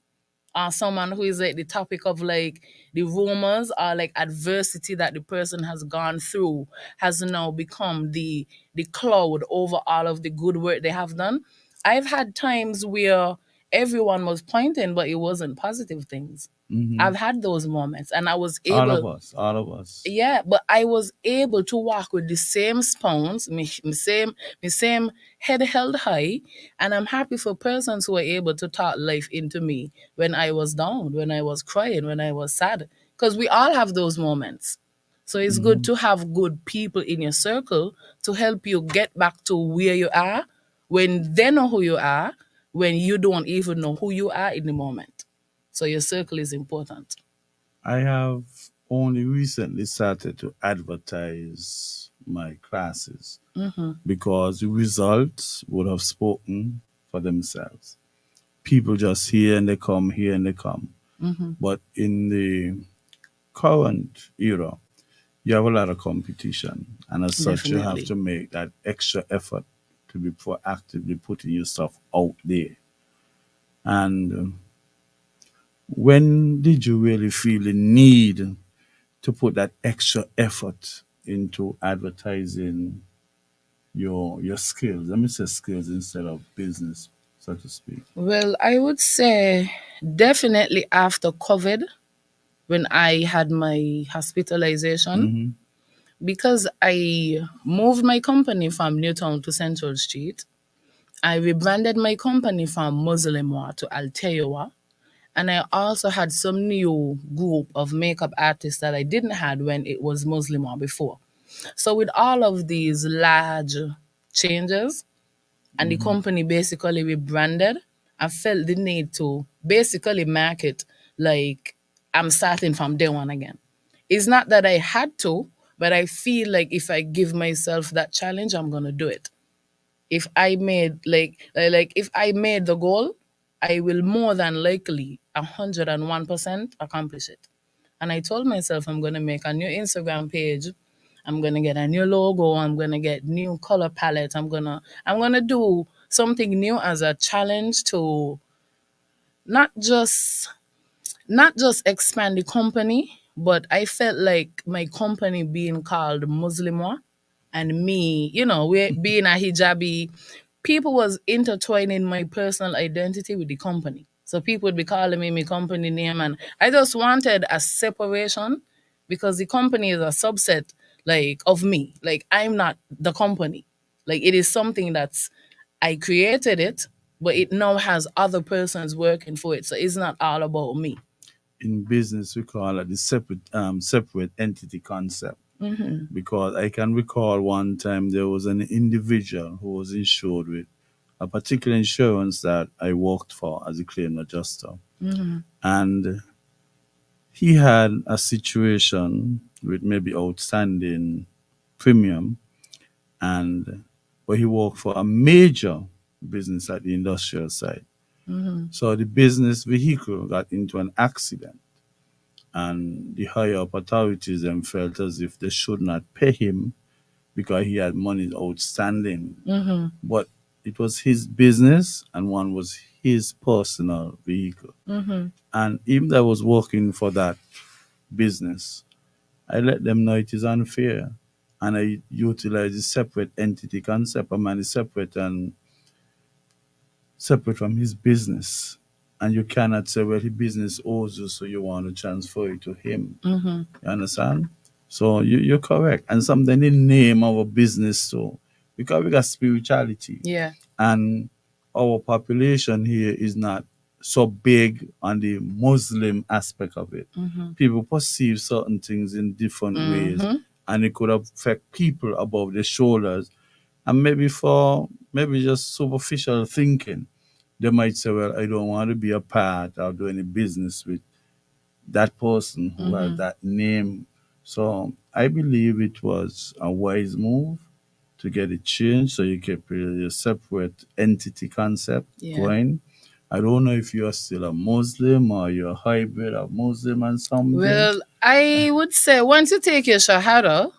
or someone who is like the topic of like the rumors or like adversity that the person has gone through has now become the cloud over all of the good work they have done. I've had times where everyone was pointing, but it wasn't positive things. I've had those moments, and I was able. All of us. Yeah, but I was able to walk with the same spoons, me same head held high, and I'm happy for persons who are able to talk life into me when I was down, when I was crying, when I was sad, because we all have those moments. So it's good to have good people in your circle to help you get back to where you are when they know who you are, when you don't even know who you are in the moment. So your circle is important. I have only recently started to advertise my classes because the results would have spoken for themselves. People just here and they come, here and they come. But in the current era, you have a lot of competition, and as such, you have Definitely. to make that extra effort to be proactively putting your stuff out there. And when did you really feel the need to put that extra effort into advertising your skills? Let me say skills instead of business, so to speak. Well, I would say definitely after COVID, when I had my hospitalization, because I moved my company from Newtown to Central Street. I rebranded my company from Muslimwa to Alteowa. And I also had some new group of makeup artists that I didn't had when it was Muslimwa before. So with all of these large changes, and the company basically rebranded, I felt the need to basically market like I'm starting from day one again. It's not that I had to, but I feel like if I give myself that challenge, I'm gonna do it. If I made like if I made the goal, I will more than likely 101% accomplish it. And I told myself I'm gonna make a new Instagram page. I'm gonna get a new logo. I'm gonna get new color palette. I'm gonna do something new as a challenge to not just not just expand the company, but I felt like my company being called Muslimwa and me, we being a hijabi, people was intertwining my personal identity with the company. So people would be calling me my company name, and I just wanted a separation because the company is a subset like of me. Like I'm not the company. Like it is something that's I created it, but it now has other persons working for it. So it's not all about me. In business, we call it the separate entity concept. Because I can recall one time there was an individual who was insured with a particular insurance that I worked for as a claim adjuster. And he had a situation with maybe outstanding premium, and but he worked for a major business at the industrial side. So the business vehicle got into an accident, and the higher up authorities then felt as if they should not pay him because he had money outstanding. But it was his business, and one was his personal vehicle. And even though I was working for that business, I let them know it is unfair. And I utilize the separate entity concept. A man is separate and separate from his business. And you cannot say, well, his business owes you, so you want to transfer it to him. You understand? So you're correct. And something in the name of a business, so because we got spirituality. Yeah. And our population here is not so big on the Muslim aspect of it. People perceive certain things in different ways, and it could affect people above their shoulders. And maybe for maybe just superficial thinking, they might say, "Well, I don't want to be a part or do any business with that person who has that name." So I believe it was a wise move to get it changed so you keep your separate entity concept going. I don't know if you're still a Muslim or you're a hybrid of Muslim and something. Well, I would say once you take your Shahada,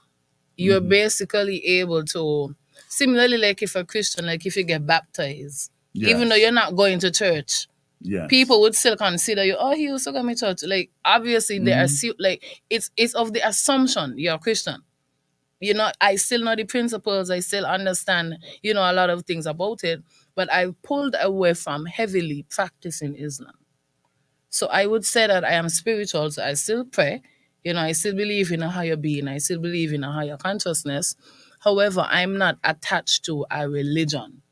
you're basically able to, similarly, like if a Christian, like if you get baptized, even though Yes. you're not going to church, Yes. people would still consider you, oh, he used to come to church. Like, obviously, they assume, like, it's of the assumption you're a Christian. You know, I still know the principles, I still understand, you know, a lot of things about it, but I pulled away from heavily practicing Islam. So I would say that I am spiritual, so I still pray. You know, I still believe in a higher being, I still believe in a higher consciousness. However, I'm not attached to a religion.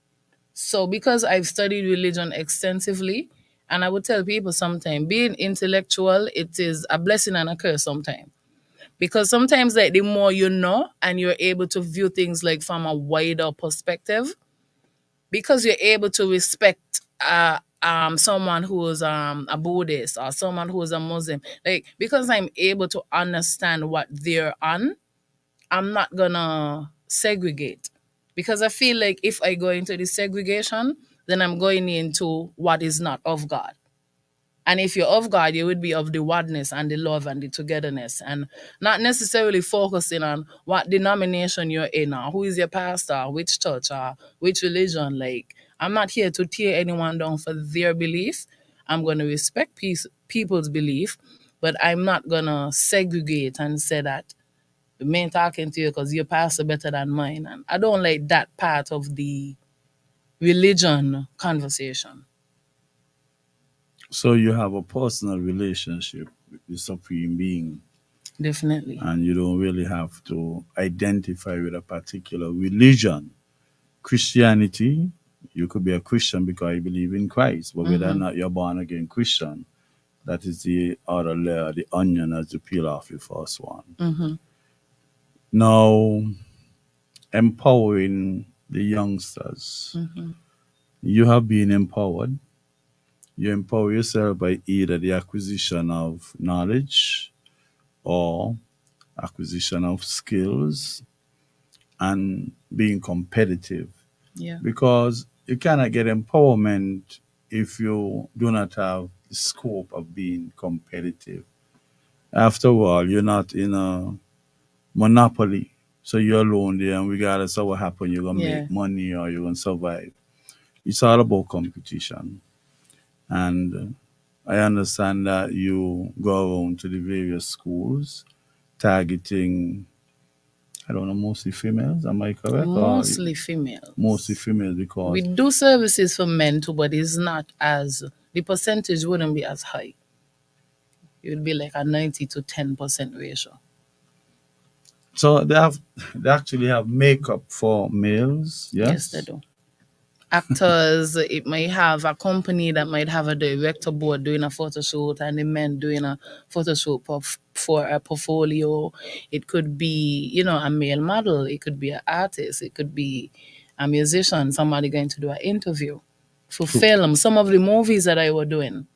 So because I've studied religion extensively, and I would tell people sometimes being intellectual, it is a blessing and a curse sometimes. Because sometimes like the more you know and you're able to view things like from a wider perspective, because you're able to respect someone who is a Buddhist or someone who is a Muslim, like because I'm able to understand what they're on, I'm not gonna segregate. Because I feel like if I go into the segregation, then I'm going into what is not of God. And if you're of God, you would be of the oneness and the love and the togetherness, and not necessarily focusing on what denomination you're in or who is your pastor, which church or which religion. Like, I'm not here to tear anyone down for their belief. I'm going to respect people's belief, but I'm not going to segregate and say that the man talking to you because your pastor better than mine. And I don't like that part of the religion conversation. So you have a personal relationship with the Supreme Being, Definitely. and you don't really have to identify with a particular religion. Christianity, you could be a Christian because you believe in Christ, but whether or not you're born again Christian, that is the other layer, the onion as you peel off your first one. Now, empowering the youngsters. You have been empowered. You empower yourself by either the acquisition of knowledge or acquisition of skills and being competitive. Yeah. Because you cannot get empowerment if you do not have the scope of being competitive. After all, you're not in a monopoly. So you're alone there, and regardless of what happens, you're going to make money or you're going to survive. It's all about competition. And I understand that you go around to the various schools targeting, I don't know, mostly females. Am I correct? Mostly females. Mostly females because We do services for men too, but it's not as, the percentage wouldn't be as high. It would be like a 90 to 10% ratio. so they actually have makeup for males. Yes, they Yes. do. Actors, it might have a company that might have a director board doing a photo shoot and the men doing a photo shoot for a portfolio. It could be, you know, a male model. It could be an artist. It could be a musician, somebody going to do an interview for film. Some of the movies that I was doing.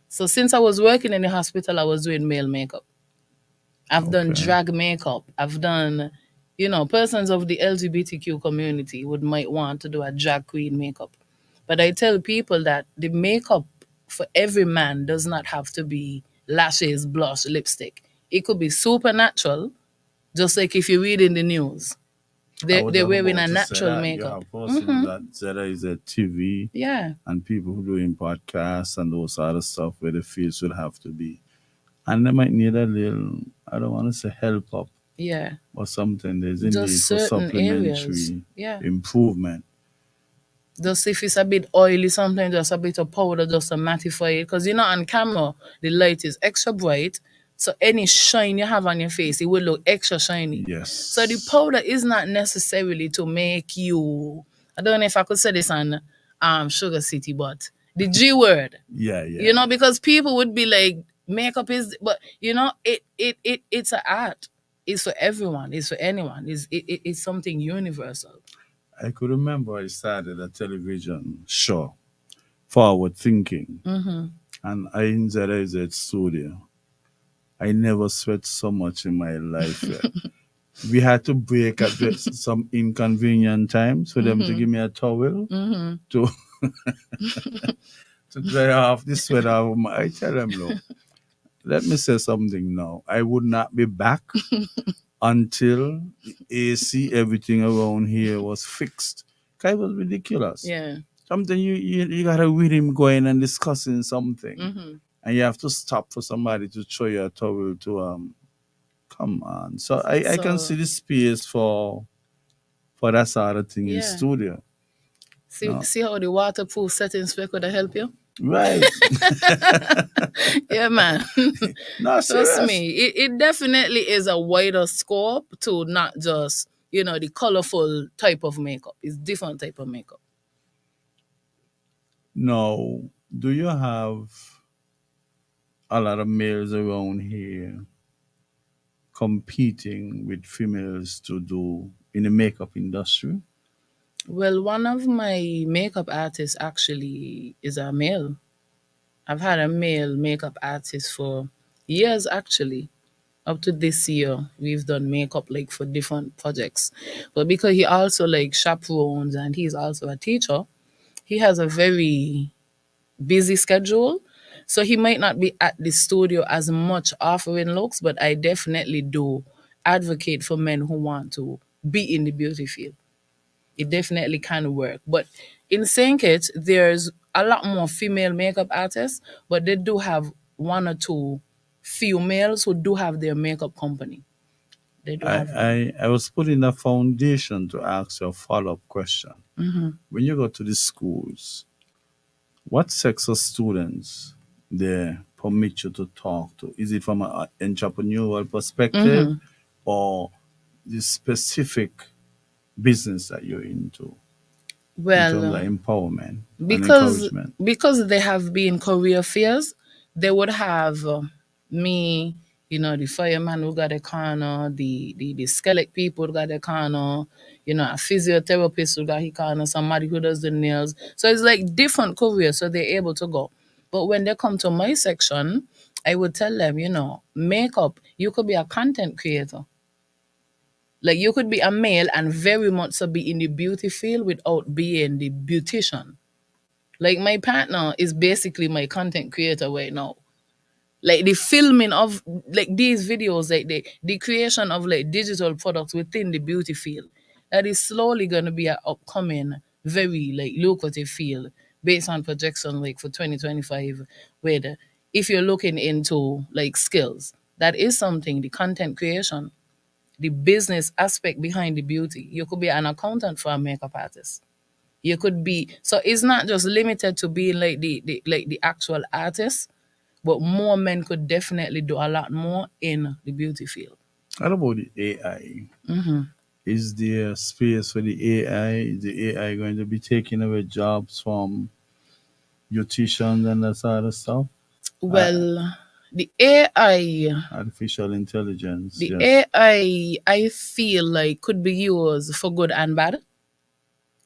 So since I was working in the hospital, I was doing male makeup. I've done drag makeup. I've done, you know, persons of the LGBTQ community might want to do a drag queen makeup. But I tell people that the makeup for every man does not have to be lashes, blush, lipstick. It could be supernatural, just like if you read in the news. They're wearing a natural makeup. You have persons that Zeta is a TV Yeah. and people who doing podcasts and those other stuff where the fields would have to be. And they might need a little, I don't want to say help up, Yeah. or something. There's a need Just for certain areas. supplementary Yeah. improvement. Just if it's a bit oily, sometimes just a bit of powder just to mattify it. Because you know, on camera, the light is extra bright. So any shine you have on your face, it will look extra shiny. Yes. So the powder is not necessarily to make you, I don't know if I could say this on Sugar City, but the G word, Yeah, yeah. because people would be like, makeup is, but it's an art. It's for everyone. It's for anyone. It's something universal. I could remember I started a television show, Forward Thinking, Mm-hmm. and I in ZIZ studio. I never sweat so much in my life yet. We had to break at some inconvenient times for them to Mm-hmm. give me a towel Mm-hmm. to to dry off the sweat off of my. I tell them, look, let me say something now. I would not be back until the AC, everything around here was fixed. 'Cause it was ridiculous. Yeah. Something you got a rhythm going and discussing something, Mm-hmm. and you have to stop for somebody to throw you a towel to come on. So I can So see the space for that sort of thing in yeah. studio. No. See how the waterproof setting spec could help you? Right. Yeah, man. No, Trust serious. me, it definitely is a wider scope to not just, the colorful type of makeup. It's different type of makeup. Now, do you have a lot of males around here competing with females to do in the makeup industry? Well, one of my makeup artists actually is a male. I've had a male makeup artist for years actually. Up to this year, we've done makeup like for different projects. But because he also like chaperones and he's also a teacher, he has a very busy schedule. So he might not be at the studio as much offering looks, but I definitely do advocate for men who want to be in the beauty field. It definitely can work. But in saying it, there's a lot more female makeup artists, but they do have one or two few males who do have their makeup company. They do I, have them. I was putting a foundation to ask you a follow up question. Hmm. When you go to the schools, what sex of students they permit you to talk to? Is it from an entrepreneurial perspective Hmm. or the specific business that you're into in terms of Well, empowerment and because encouragement? they have been career fairs, they would have me, the fireman who got a corner, the skeleton people who got a corner, a physiotherapist who got a corner, somebody who does the nails. So it's like different careers, so they're able to go. But when they come to my section, I would tell them, makeup, you could be a content creator. Like you could be a male and very much so be in the beauty field without being the beautician. Like my partner is basically my content creator right now. Like the filming of like these videos, like the creation of like digital products within the beauty field. That is slowly gonna be an upcoming, very like lucrative field based on projection like for 2025, where if you're looking into like skills, that is something, the content creation, the business aspect behind the beauty. You could be an accountant for a makeup artist. You could be, so it's not just limited to being like the actual artist, but more men could definitely do a lot more in the beauty field. What about the AI? Hmm. Is there space for the AI? Is the AI going to be taking away jobs from beauticians and that sort of stuff? Well, the AI, Artificial intelligence, the yes. AI feel like could be used for good and bad.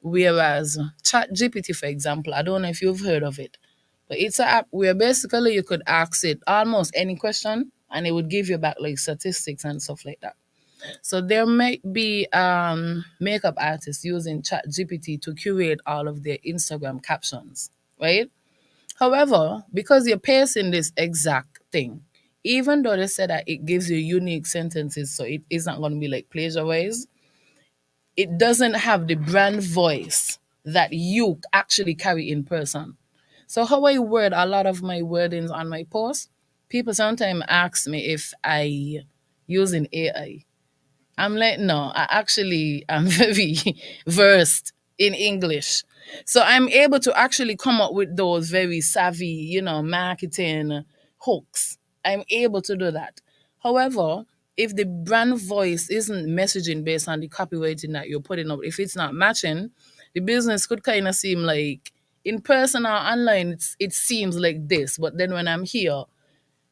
Whereas Chat GPT, for example, I don't know if you've heard of it, but it's an app where basically you could ask it almost any question and it would give you back like statistics and stuff like that. So there might be makeup artists using Chat GPT to curate all of their Instagram captions, right? However, because you're pasting this exact thing, even though they said that it gives you unique sentences, so it is not going to be like plagiarized, it doesn't have the brand voice that you actually carry in person. So how I word a lot of my wordings on my posts, people sometimes ask me if I using AI. I'm like, no, I actually am very versed in English. So I'm able to actually come up with those very savvy, marketing hooks. I'm able to do that. However, if the brand voice isn't messaging based on the copywriting that you're putting up, if it's not matching, the business could kind of seem like in person or online, it seems like this, but then when I'm here,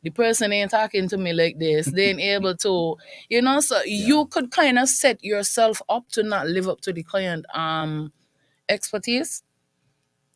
the person ain't talking to me like this. They ain't able to, so Yeah. you could kind of set yourself up to not live up to the client expertise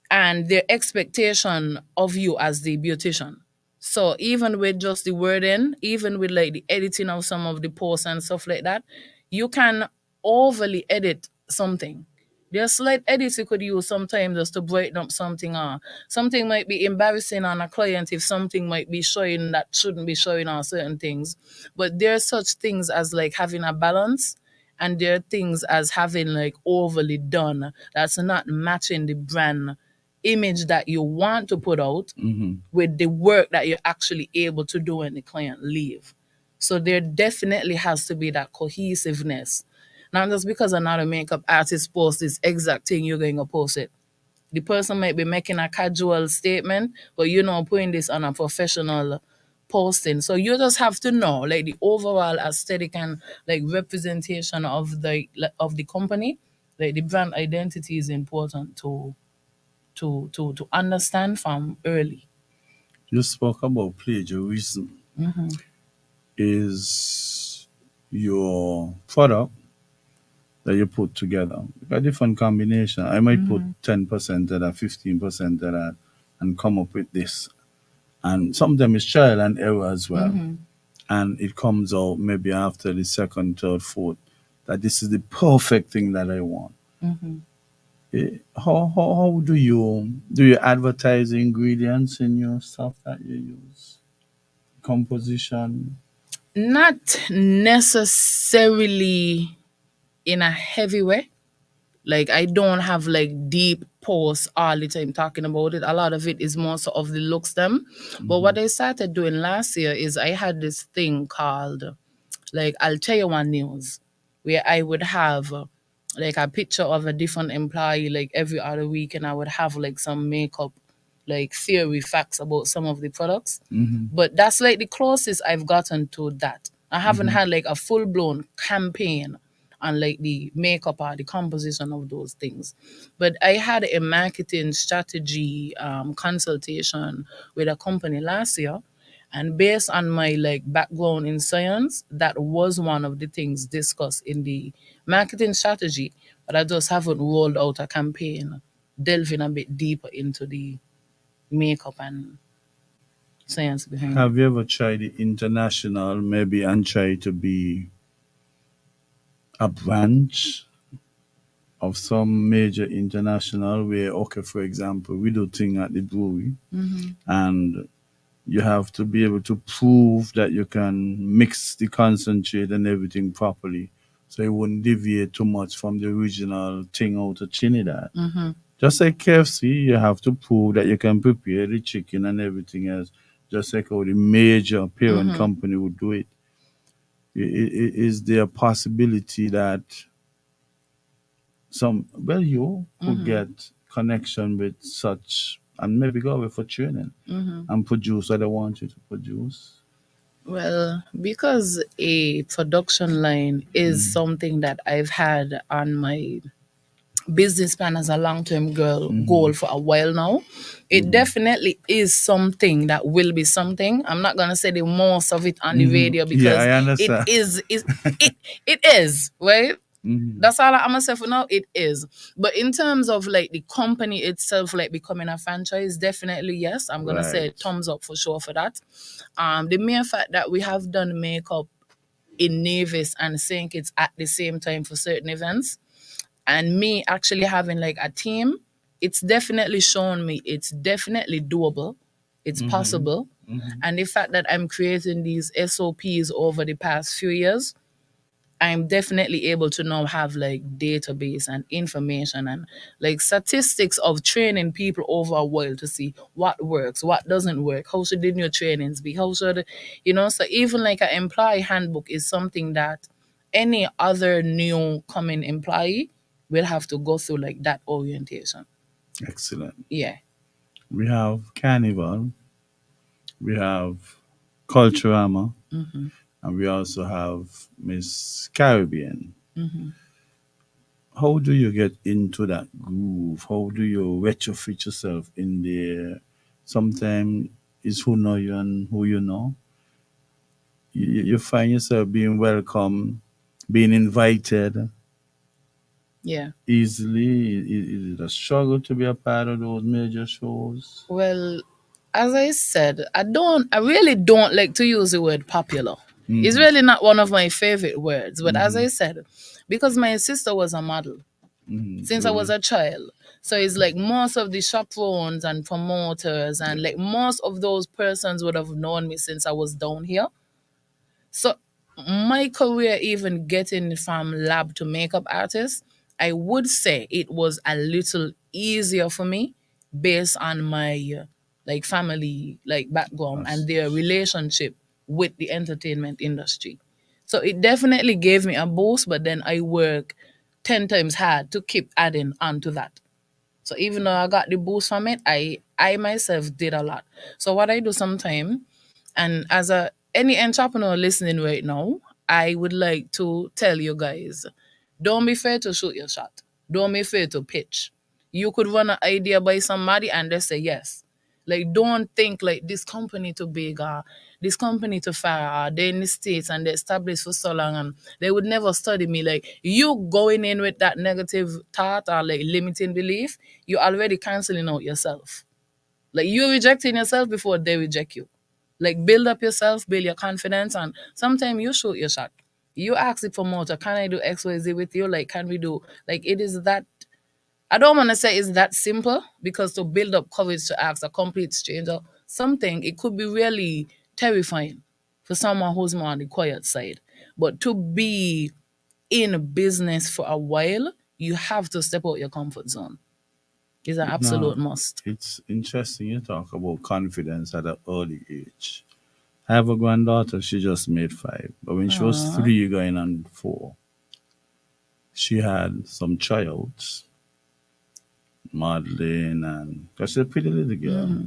and their expectation of you as the beautician. So even with just the wording, even with like the editing of some of the posts and stuff like that, you can overly edit something. There's slight edits you could use sometimes just to brighten up something, or something might be embarrassing on a client if something might be showing that shouldn't be showing on certain things. But there's such things as like having a balance, and there are things as having like overly done that's not matching the brand image that you want to put out with the work that you're actually able to do when the client leave. So there definitely has to be that cohesiveness. Not just because another makeup artist posts this exact thing, you're going to post it. The person might be making a casual statement, but you're not putting this on a professional posting. So you just have to know like the overall aesthetic and like representation of the company. Like the brand identity is important to understand from early. You spoke about plagiarism. Is your product that you put together a different combination? I might put 10% of that, 15% of that, and come up with this. And sometimes it's trial and error as well. And it comes out maybe after the second, third, fourth that this is the perfect thing that I want. How do you advertise the ingredients in your stuff that you use? Composition. Not necessarily in a heavy way. Like I don't have like deep posts all the time talking about it. A lot of it is more so of the looks them. But what I started doing last year is I had this thing called like I'll tell you one news, where I would have like a picture of a different employee like every other week, and I would have like some makeup like theory facts about some of the products. But that's like the closest I've gotten to that. I haven't had like a full blown campaign on like the makeup or the composition of those things. But I had a marketing strategy consultation with a company last year, and based on my like background in science, that was one of the things discussed in the marketing strategy. But I just haven't rolled out a campaign delving a bit deeper into the makeup and science behind it. Have you ever tried the international maybe and try to be a branch of some major international where, okay, for example, we do thing at the brewery and you have to be able to prove that you can mix the concentrate and everything properly so it wouldn't deviate too much from the original thing out of Trinidad. Just like KFC, you have to prove that you can prepare the chicken and everything else, just like how the major parent company would do it. Is there a possibility that you could get connection with such and maybe go away for training and produce what they want you to produce? Well, because a production line is something that I've had on my business plan as a long-term goal for a while now, it definitely is something that will be something. I'm not gonna say the most of it on the radio Yeah, because I it understand. is it is right. That's all I'm gonna say for now. It is, but in terms of like the company itself, like becoming a franchise, definitely yes. I'm gonna say Right. thumbs up for sure for that. The mere fact that we have done makeup in Navis and St. Kitts at the same time for certain events, and me actually having like a team, it's definitely shown me it's definitely doable, it's possible. And the fact that I'm creating these SOPs over the past few years, I'm definitely able to now have like database and information and like statistics of training people over a while to see what works, what doesn't work, how should the new trainings be, how should, so even like an employee handbook is something that any other new coming employee will have to go through like that orientation. Excellent. Yeah. We have Carnival, we have Culturama, and we also have Miss Caribbean. how do you get into that groove? How do you retrofit yourself in there? Sometimes it's who know you and who you know. You find yourself being welcome, being invited Yeah. easily. Is it a struggle to be a part of those major shows? Well, as I said, I really don't like to use the word popular. It's Mm-hmm. really not one of my favorite words. But as Mm-hmm. I said, because my sister was a model Mm-hmm. since I was Really? a child. So it's like most of the chaperones and promoters and Yeah. like most of those persons would have known me since I was down here. So my career, even getting from lab to makeup artist, I would say it was a little easier for me based on my like family like background and That's, their relationship with the entertainment industry. So it definitely gave me a boost, but then I work 10 times hard to keep adding on to that. So even though I got the boost from it, I myself did a lot. So what I do sometimes, and as a any entrepreneur listening right now, I would like to tell you guys, don't be afraid to shoot your shot. Don't be afraid to pitch. You could run an idea by somebody and they say yes. Like don't think like this company too big or this company too far or they in the States and they established for so long and they would never study me. Like you going in with that negative thought or like limiting belief, you're already canceling out yourself. Like you're rejecting yourself before they reject you. Like build up yourself, build your confidence, and sometimes you shoot your shot. You ask the promoter, can I do XYZ with you? Like, can we do like it is that I don't want to say it's that simple because to build up courage to ask a complete stranger something, it could be really terrifying for someone who's more on the quiet side. But to be in business for a while, you have to step out your comfort zone. It's an absolute no, must. it's interesting you talk about confidence at an early age. I have a granddaughter, she just made 5. But when she was Aww. 3 going on 4, she had some tryouts, modeling, and because she's a pretty little girl.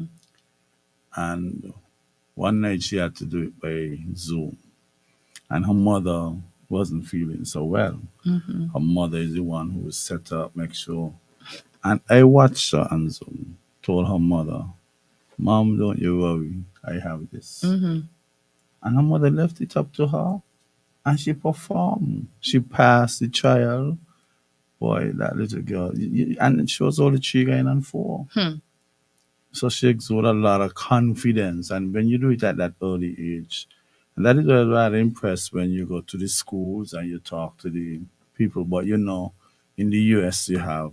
And one night she had to do it by Zoom. And her mother wasn't feeling so well. Her mother is the one who set her up, make sure. And I watched her on Zoom, told her mother, Mom, don't you worry, I have this. And her mother left it up to her and she performed. She passed the trial. Boy, that little girl. And she was only 3 going on 4. So she exuded a lot of confidence. And when you do it at that early age, and that is why I'm rather impressed when you go to the schools and you talk to the people. But in the US, you have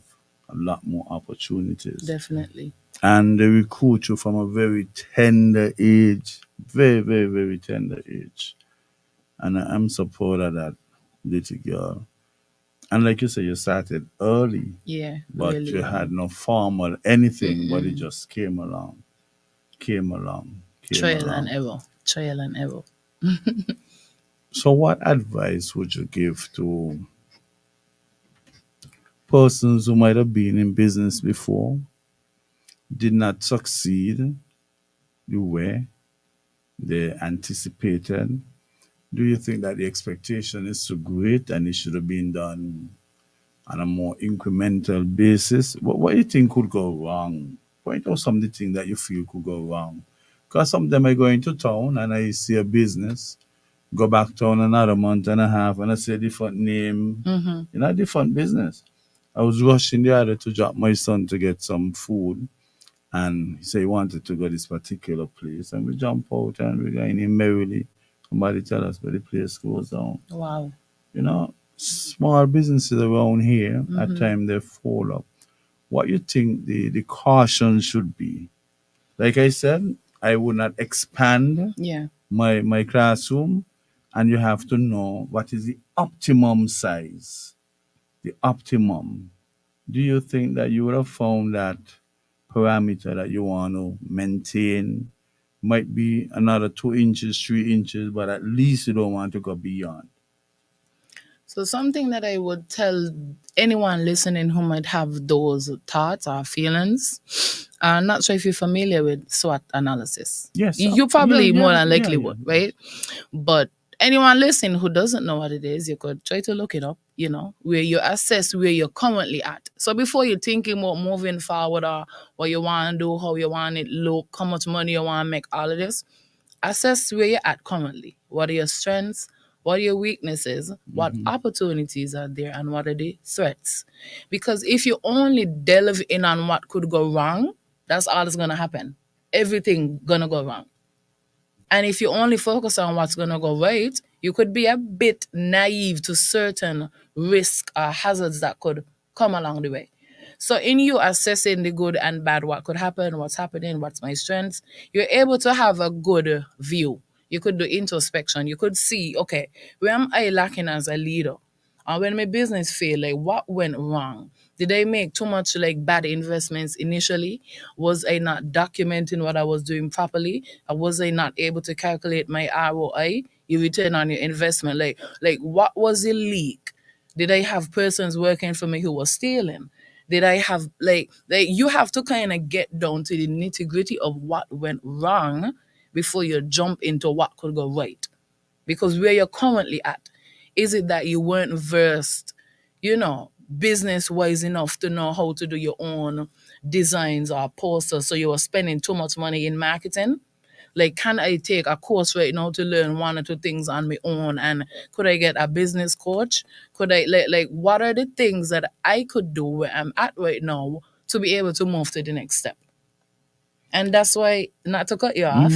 a lot more opportunities. Definitely. And they recruit you from a very tender age, very, very, very tender age. And I'm so proud of that little girl. And like you say, you started early, Yeah, but really you early. had no formal anything, but it just came along, came along, came Trial and along. error. Trial and error. So, what advice would you give to persons who might have been in business before, did not succeed the way they anticipated? Do you think that the expectation is too great and it should have been done on a more incremental basis? What do you think could go wrong? Point out some of the things that you feel could go wrong. Because some of them I go into town and I see a business, go back town another month and a half and I see a different name, different business. I was rushing the other to drop my son to get some food and he said he wanted to go this particular place and we jump out and we're going in merrily. Somebody tell us where the place goes down. Wow. Small businesses around here, at times they fall up. What you think the caution should be? Like I said, I would not expand Yeah. my classroom, and you have to know what is the optimum size. The optimum. Do you think that you would have found that parameter that you want to maintain might be another 2 inches, 3 inches, but at least you don't want to go beyond? So something that I would tell anyone listening who might have those thoughts or feelings, I'm not sure if you're familiar with SWOT analysis. Yes. You Yeah, probably more yeah, than yeah, likely yeah. would, right? But anyone listening who doesn't know what it is, you could try to look it up, where you assess where you're currently at. So before you're thinking about moving forward or what you want to do, how you want it look, how much money you want to make, all of this, assess where you're at currently. What are your strengths? What are your weaknesses? What opportunities are there? And what are the threats? Because if you only delve in on what could go wrong, that's all that's going to happen. Everything going to go wrong. And if you only focus on what's going to go right, you could be a bit naive to certain risks or hazards that could come along the way. So in you assessing the good and bad, what could happen, what's happening, what's my strengths, you're able to have a good view. You could do introspection. You could see, okay, where am I lacking as a leader? Or when my business failed, like what went wrong? Did I make too much like bad investments initially? Was I not documenting what I was doing properly? Or was I not able to calculate my ROI, your return on your investment? Like what was the leak? Did I have persons working for me who were stealing? Did I have like you have to kind of get down to the nitty gritty of what went wrong before you jump into what could go right. Because where you're currently at, is it that you weren't versed, business wise enough to know how to do your own designs or posters, so you were spending too much money in marketing? Like, can I take a course right now to learn one or two things on my own? And could I get a business coach? Could I like what are the things that I could do where I'm at right now to be able to move to the next step? And that's why, not to cut you off,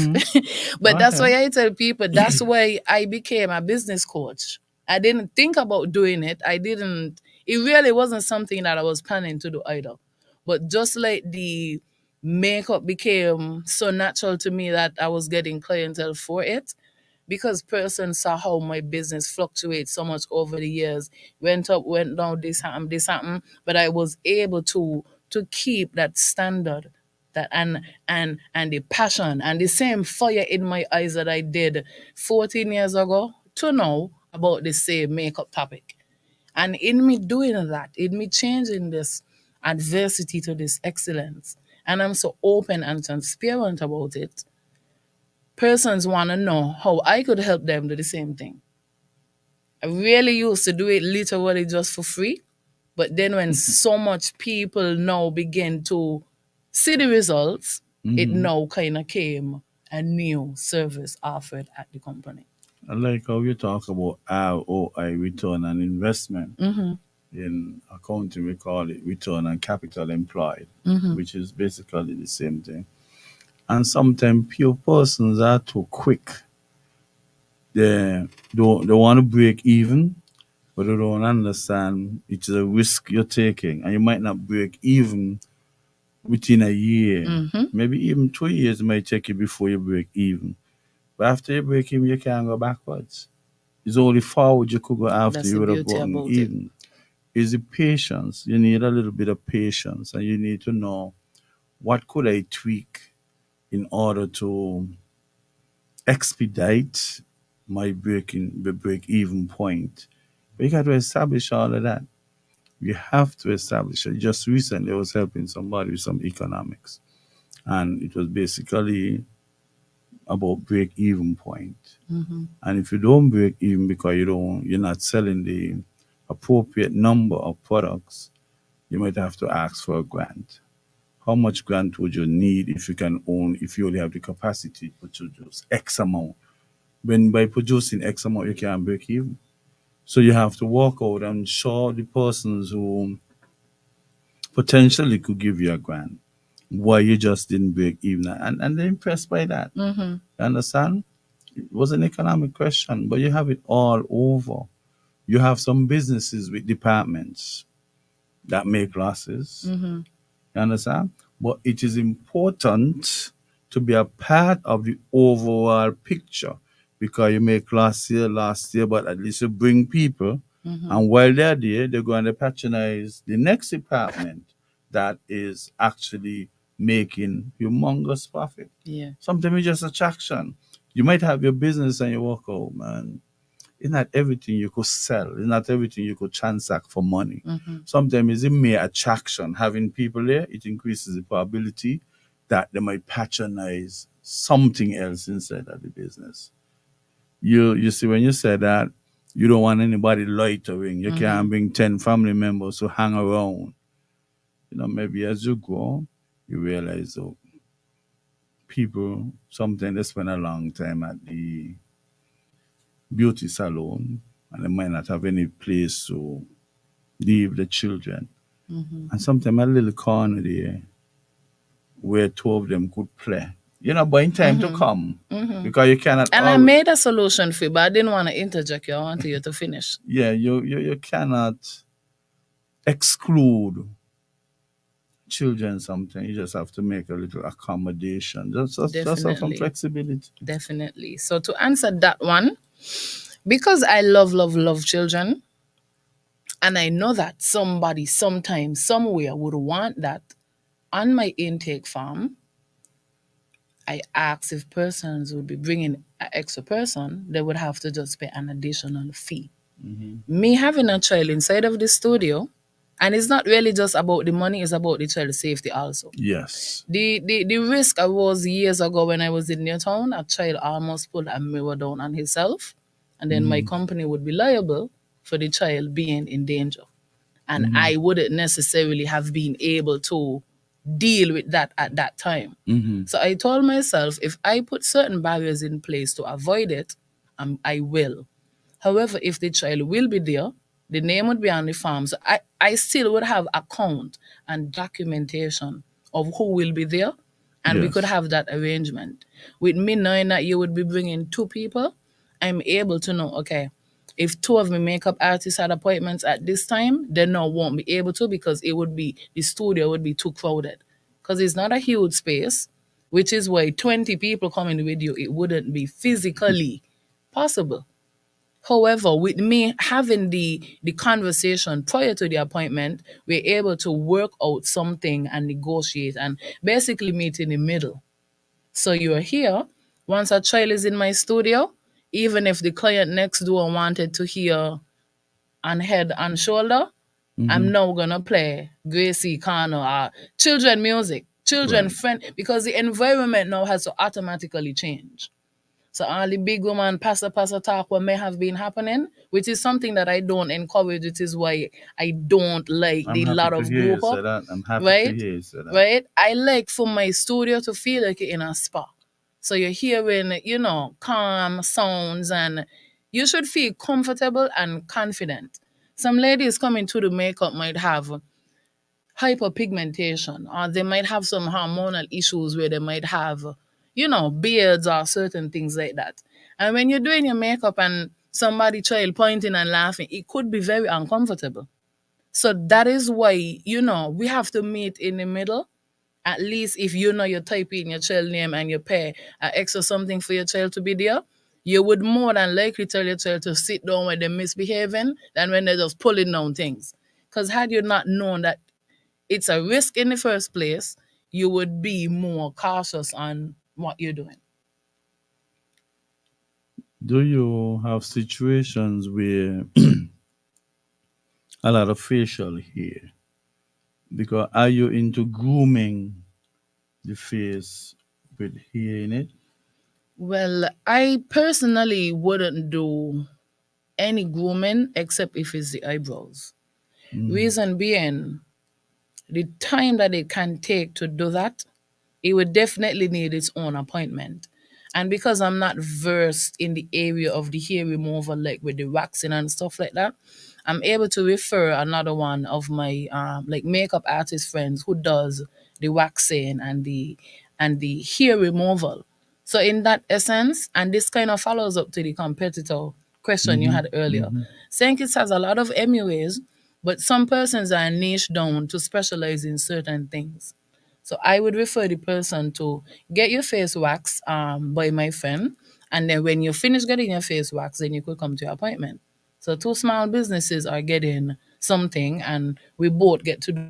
but Go that's ahead. why I tell people that's why I became a business coach. I didn't think about doing it. It really wasn't something that I was planning to do either. But just like the makeup became so natural to me that I was getting clientele for it, because persons saw how my business fluctuates so much over the years, went up, went down, this happened, but I was able to keep that standard, that and the passion and the same fire in my eyes that I did 14 years ago to now about the same makeup topic. And in me doing that, in me changing this adversity to this excellence, and I'm so open and transparent about it, persons want to know how I could help them do the same thing. I really used to do it literally just for free. But then when so much people now begin to see the results, it now kind of came a new service offered at the company. I like how you talk about ROI, return on investment. In accounting, we call it return on capital employed, which is basically the same thing. And sometimes pure persons are too quick. They want to break even, but they don't understand it's a risk you're taking, and you might not break even within a year. Maybe even 2 years might take you before you break even. But after you break even, you can't go backwards. It's only forward you could go after That's you the would have beauty gotten about it. even. Is the patience. You need a little bit of patience, and you need to know what could I tweak in order to expedite the break even point. But you got to establish all of that. You have to establish it. Just recently, I was helping somebody with some economics, and it was basically about break even point. And if you don't break even because you're not selling the appropriate number of products, you might have to ask for a grant. How much grant would you need if you only have the capacity to produce X amount? When by producing X amount, you can't break even. So you have to walk out and show the persons who potentially could give you a grant why you just didn't break even. And they're impressed by that. You understand? It was an economic question, but you have it all over. You have some businesses with departments that make losses. You understand? But it is important to be a part of the overall picture because you make last year, but at least you bring people. And while they're there, they're going to patronize the next department that is actually making humongous profit. Yeah. Sometimes it's just attraction. You might have your business and you walk home, and it's not everything you could sell. It's not everything you could transact for money. Sometimes it's a mere attraction. Having people there, it increases the probability that they might patronize something else inside of the business. you see when you said that you don't want anybody loitering. You can't bring 10 family members to hang around. Maybe as you go, you realize, oh, people sometimes they spend a long time at the beauty salon and they might not have any place to leave the children. And sometimes a little corner there where two of them could play. But in time to come, because you cannot And I always, made a solution for you, but I didn't want to interject you. I wanted you to finish. yeah, you cannot exclude children sometimes. You just have to make a little accommodation. Just have some Definitely. flexibility. Definitely. So to answer that one, because I love, love, love children, and I know that somebody sometime, somewhere would want that on my intake form, I asked if persons would be bringing an extra person, they would have to just pay an additional fee. Me having a child inside of the studio, and it's not really just about the money, it's about the child safety also. Yes. The risk I was years ago when I was in Newtown, a child almost put a mirror down on himself, and then my company would be liable for the child being in danger. And I wouldn't necessarily have been able to deal with that at that time. So I told myself if I put certain barriers in place to avoid it, I will. However, if the child will be there, the name would be on the form. So I still would have account and documentation of who will be there, and we could Yes. have that arrangement. With me knowing that you would be bringing two people, I'm able to know, okay, if two of my makeup artists had appointments at this time, they now won't be able to because the studio would be too crowded. Because it's not a huge space, which is why 20 people coming with you, it wouldn't be physically possible. However, with me having the conversation prior to the appointment, we're able to work out something and negotiate and basically meet in the middle. So you're here. Once a child is in my studio, even if the client next door wanted to hear on head and shoulder, I'm now gonna play Gracie Connor or children music, children Right. friend, because the environment now has to automatically change. So all the big woman pastor talk what may have been happening, which is something that I don't encourage. It is why I don't like I'm the happy lot to of hear you group say up, that. I'm happy to right? hear you say that. Right? I like for my studio to feel like you're in a spa. So you're hearing, calm sounds and you should feel comfortable and confident. Some ladies coming to the makeup might have hyperpigmentation, or they might have some hormonal issues where they might have, beards or certain things like that. And when you're doing your makeup and somebody child pointing and laughing, it could be very uncomfortable. So that is why, we have to meet in the middle. At least if you type in your child name and you pay an extra something for your child to be there, you would more than likely tell your child to sit down when they're misbehaving than when they're just pulling down things. Because had you not known that it's a risk in the first place, you would be more cautious on what you're doing. Do you have situations where a lot of facial hair? Because are you into grooming the face with hair in it? Well, I personally wouldn't do any grooming except if it's the eyebrows. Reason being, the time that it can take to do that, it would definitely need its own appointment. And because I'm not versed in the area of the hair removal, like with the waxing and stuff like that, I'm able to refer another one of my like makeup artist friends who does the waxing and the hair removal. So in that essence, and this kind of follows up to the competitor question you had earlier, St. Kitts has a lot of MUAs, but some persons are niche down to specialize in certain things. So I would refer the person to get your face waxed by my friend. And then when you finish getting your face waxed, then you could come to your appointment. So two small businesses are getting something and we both get to do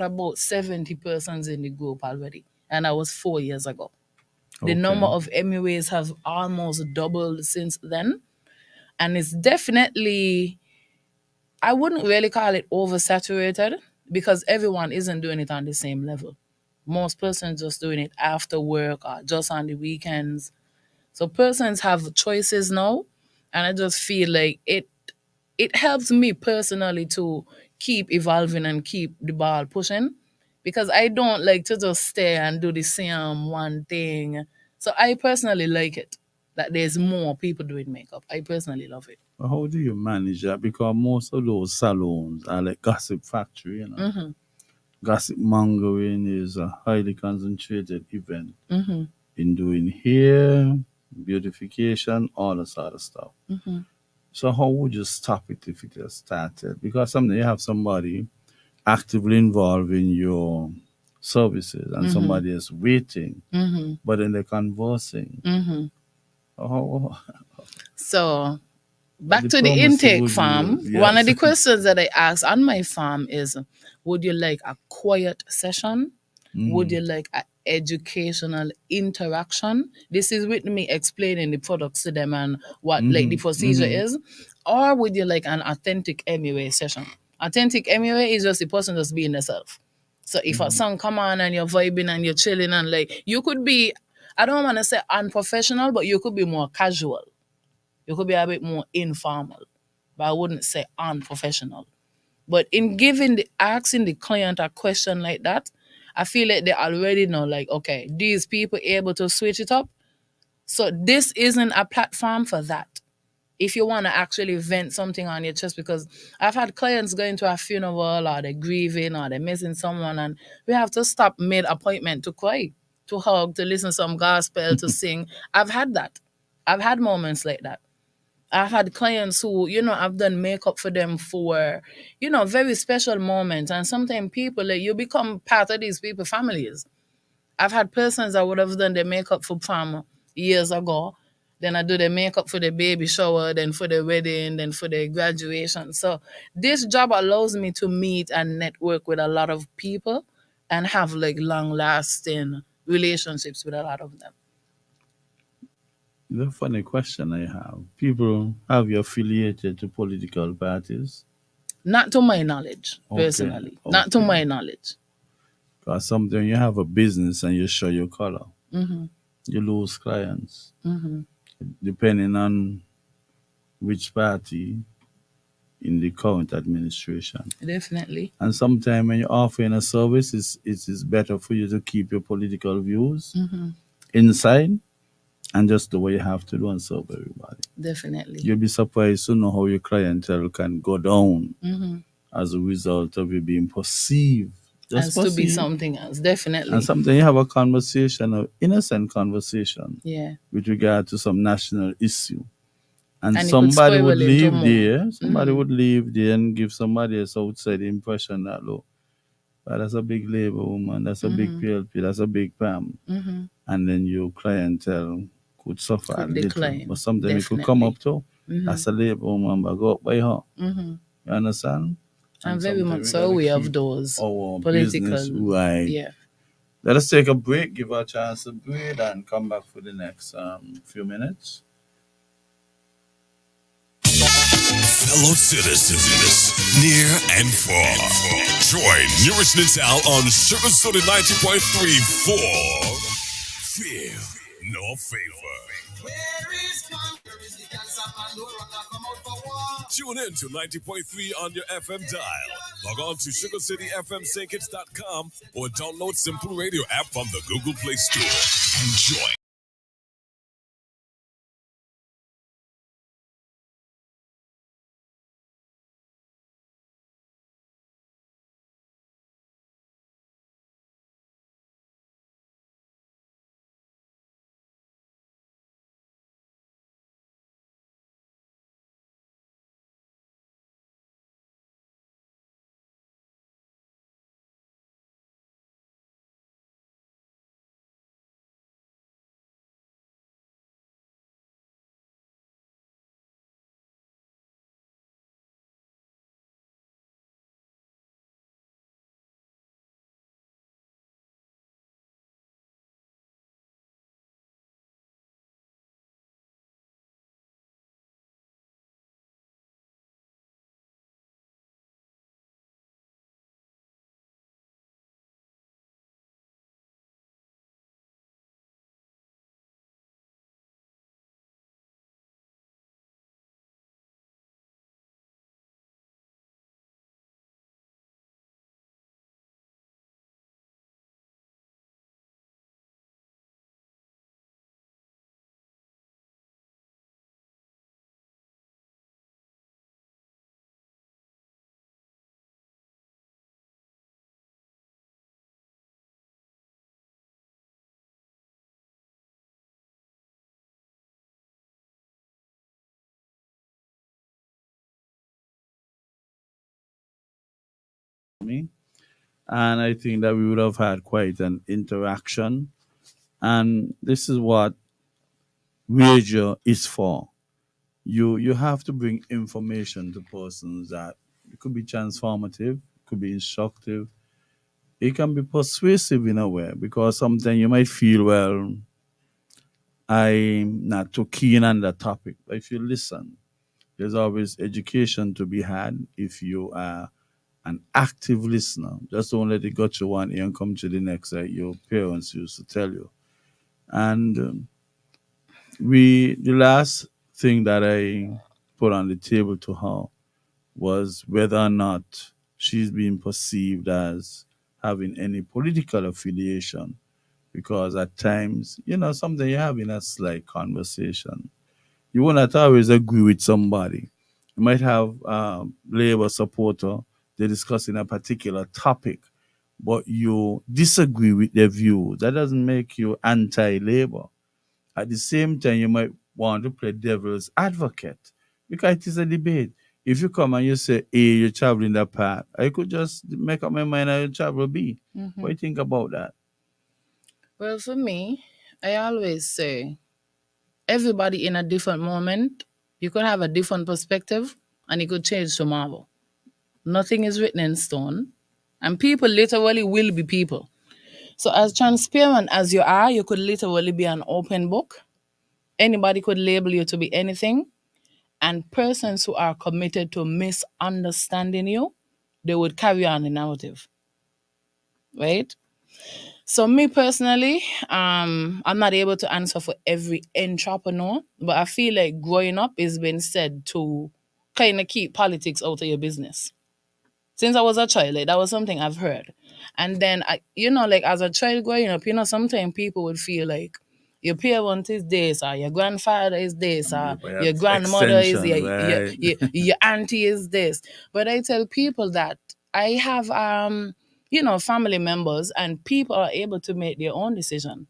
about 70 persons in the group already, and that was 4 years ago. The Okay. number of MUAs have almost doubled since then, and it's definitely, I wouldn't really call it oversaturated because everyone isn't doing it on the same level. Most persons just doing it after work or just on the weekends. So persons have choices now, and I just feel like it helps me personally to keep evolving and keep the ball pushing because I don't like to just stay and do the same one thing. So I personally like it that there's more people doing makeup. I personally love it. But how do you manage that? Because most of those salons are like gossip factory, you know. Mm-hmm. Gossip mongering is a highly concentrated event Mm-hmm. in doing hair, beautification, all that sort of stuff. Mm-hmm. So how would you stop it if it just started? Because someday you have somebody actively involved in your services and Mm-hmm. somebody is waiting, Mm-hmm. but then they're conversing. Mm-hmm. How, So what back to the diplomacy intake would you farm, use? one of Yes. the questions that I asked on my farm is, would you like a quiet session? Would Mm, you like an educational interaction? This is with me explaining the products to them and what like the mm-hmm, procedure mm-hmm, is. Or would you like an authentic MUA session? Authentic MUA is just the person just being themselves. So if a mm-hmm. song come on and you're vibing and you're chilling and like you could be, I don't want to say unprofessional, but you could be more casual. You could be a bit more informal, but I wouldn't say unprofessional. But in giving the asking the client a question like that, I feel like they already know, like, okay, these people able to switch it up. So this isn't a platform for that. If you want to actually vent something on your chest, because I've had clients going to a funeral or they're grieving or they're missing someone, and we have to stop mid appointment to cry, to hug, to listen to some gospel, to sing. I've had that. I've had moments like that. I've had clients who, I've done makeup for them for, very special moments. And sometimes people, like, you become part of these people families. I've had persons that would have done their makeup for farm years ago. Then I do the makeup for the baby shower, then for the wedding, then for the graduation. So this job allows me to meet and network with a lot of people and have like long lasting relationships with a lot of them. The funny question I have: people have you affiliated to political parties? Not to my knowledge, Okay, personally. Not to okay. my knowledge. Because sometimes you have a business and you show your color, Mm-hmm. you lose clients Mm-hmm. depending on which party in the current administration. Definitely. And sometimes when you're offering a service, it is better for you to keep your political views Mm-hmm. inside and just do what you have to do and serve everybody. Definitely. You'll be surprised to know how your clientele can go down Mm-hmm. as a result of you being perceived. Just As to be perceived. something else. And Definitely. sometimes you have a conversation, an innocent conversation, Yeah. with regard to some national issue. And And it could spiral into more. somebody Mm-hmm. would leave there and give somebody else outside the impression that, look, well, that's a big labor woman, that's a big Mm-hmm. PLP, that's a big PAM. Mm-hmm. And then your clientele could suffer a Could little. But decline. sometimes it could come Definitely. up to, Mm-hmm. that's a labor woman, but go up by her. Mm-hmm. You understand? I'm And very much sometimes we so got to aware of keep those our business political. right. Yeah. Let us take a break, give her a chance to breathe, and come back for the next few minutes. Fellow citizens, near and far, join Newrish Nital on Sugar Soda 90.3 for Fear No Favor. Where is one? Where is the cancer man? No runner come out for war. Tune in to 90.3 on your FM dial. Log on to sugarcityfmsyncits.com or download Simple Radio app from the Google Play Store. Enjoy. me. And I think that we would have had quite an interaction. And this is what radio is for. You have to bring information to persons that it could be transformative, could be instructive, it can be persuasive in a way because sometimes you might feel, well, I'm not too keen on the topic. But if you listen, there's always education to be had if you are an active listener. Just don't let it go to one ear and come to the next, like your parents used to tell you. And the last thing that I put on the table to her was whether or not she's being perceived as having any political affiliation. Because at times, something you're having a slight conversation. You will not always agree with somebody. You might have Labour supporter, they're discussing a particular topic, but you disagree with their view. That doesn't make you anti-Labour. At the same time, you might want to play devil's advocate because it is a debate. If you come and you say A, you're traveling that path, I could just make up my mind I will travel B. What do you think about that? Well, for me, I always say everybody in a different moment, you could have a different perspective and it could change tomorrow. Nothing is written in stone. And people literally will be people. So, as transparent as you are, you could literally be an open book. Anybody could label you to be anything. And persons who are committed to misunderstanding you, they would carry on the narrative, right? So me personally, I'm not able to answer for every entrepreneur, but I feel like growing up is been said to kind of keep politics out of your business. Since I was a child, like that was something I've heard. And then like as a child growing up, sometimes people would feel like your parent is this, or your grandfather is this, Yeah, or by your grandmother is extension, right? your auntie is this. But I tell people that I have family members and people are able to make their own decision.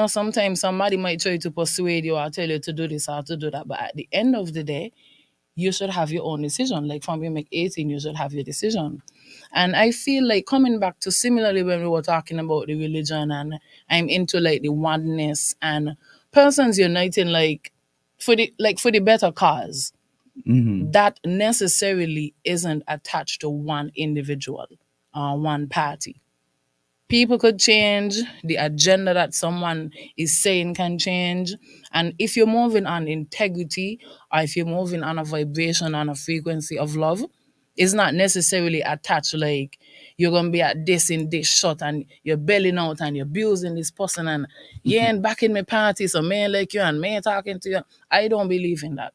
Sometimes somebody might try to persuade you or tell you to do this or to do that, but at the end of the day, you should have your own decision. Like from you make 18, you should have your decision. And I feel like coming back to similarly when we were talking about the religion and I'm into like the oneness and persons uniting for the better cause, that necessarily isn't attached to one individual or one party. People could change, the agenda that someone is saying can change. And if you're moving on integrity or if you're moving on a vibration, on a frequency of love, it's not necessarily attached like you're gonna be at this in this shot and you're belling out and you're abusing this person and you ain't back in my party, so man like you and man talking to you. I don't believe in that.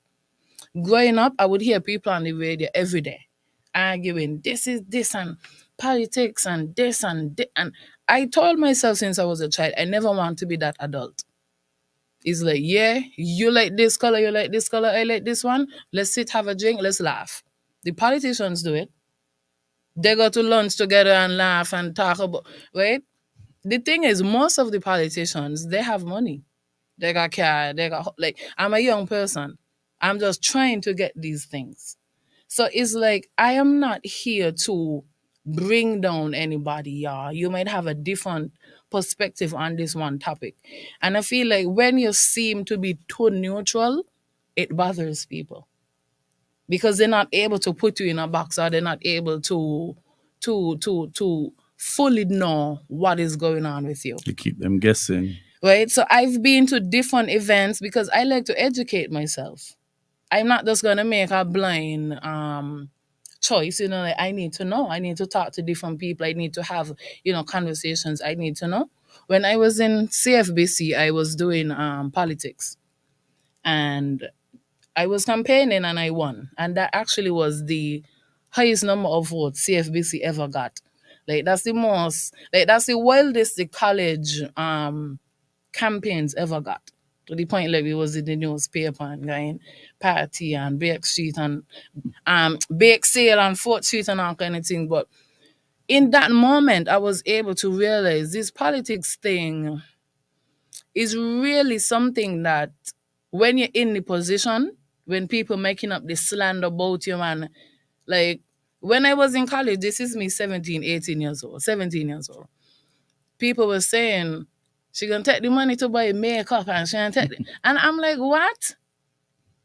Growing up, I would hear people on the radio every day arguing, this is this and politics and this and this. And I told myself since I was a child, I never want to be that adult. It's like, yeah, you like this color, you like this color, I like this one. Let's sit, have a drink, let's laugh. The politicians do it. They go to lunch together and laugh and talk about, right? The thing is, most of the politicians, they have money. They got car, they got, like, I'm a young person. I'm just trying to get these things. So it's like I am not here to bring down anybody, yeah. You might have a different perspective on this one topic. And I feel like when you seem to be too neutral, it bothers people. Because they're not able to put you in a box or they're not able to fully know what is going on with you. You keep them guessing. Right? So I've been to different events because I like to educate myself. I'm not just gonna make a blind choice. Like I need to know. I need to talk to different people. I need to have conversations. I need to know. When I was in CFBC, I was doing politics, and I was campaigning, and I won. And that actually was the highest number of votes CFBC ever got. Like that's the most. Like that's the wildest the college campaigns ever got. To the point like we was in the newspaper and going party and Bake Street and Bake Sale and Fort Street and all kind of thing. But in that moment I was able to realize this politics thing is really something that when you're in the position, when people making up the slander about you and like When I was in college, this is me 17, 18 years old, 17 years old. People were saying, she gonna take the money to buy makeup and she gonna take it. And I'm like, what?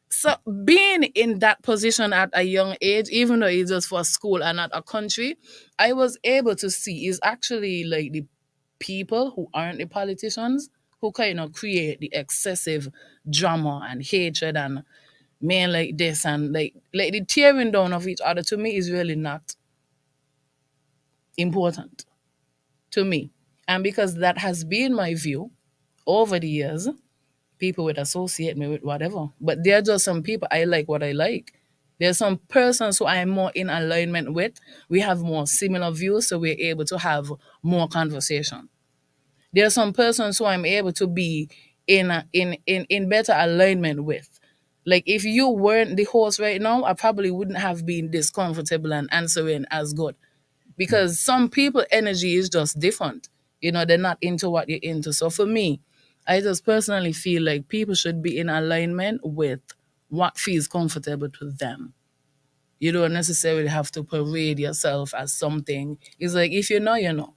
So being in that position at a young age, even though it's just for school and not a country, I was able to see is actually like the people who aren't the politicians who kind of create the excessive drama and hatred and men like this and like the tearing down of each other to me is really not important to me. And because that has been my view over the years, people would associate me with whatever. But there are just some people I like what I like. There's some persons who I'm more in alignment with. We have more similar views, so we're able to have more conversation. There are some persons who I'm able to be in better alignment with. Like if you weren't the host right now, I probably wouldn't have been this comfortable and answering as good. Because some people energy is just different. They're not into what you're into. So for me, I just personally feel like people should be in alignment with what feels comfortable to them. You don't necessarily have to parade yourself as something. It's like if you know, you know.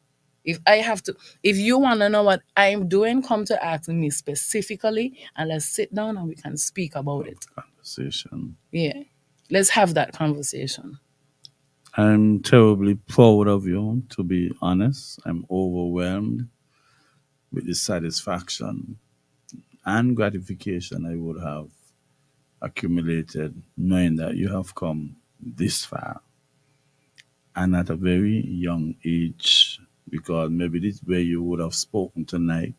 If you want to know what I'm doing, come to ask me specifically and let's sit down and we can speak about it. Conversation. Yeah. Let's have that conversation. I'm terribly proud of you, to be honest. I'm overwhelmed with the satisfaction and gratification I would have accumulated knowing that you have come this far and at a very young age, because maybe this way you would have spoken tonight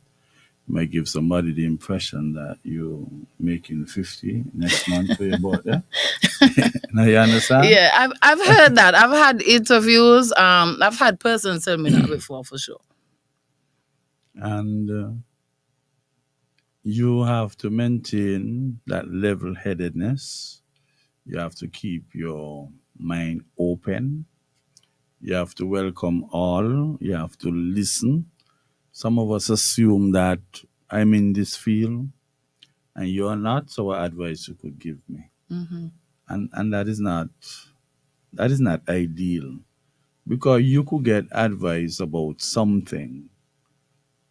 might give somebody the impression that you're making 50 next month for your birthday. Now you understand? Yeah, I've heard that. I've had interviews. I've had persons tell me that before for sure. And you have to maintain that level headedness. You have to keep your mind open. You have to welcome all. You have to listen. Some of us assume that I'm in this field and you're not, so what advice you could give me? And that is not ideal, because you could get advice about something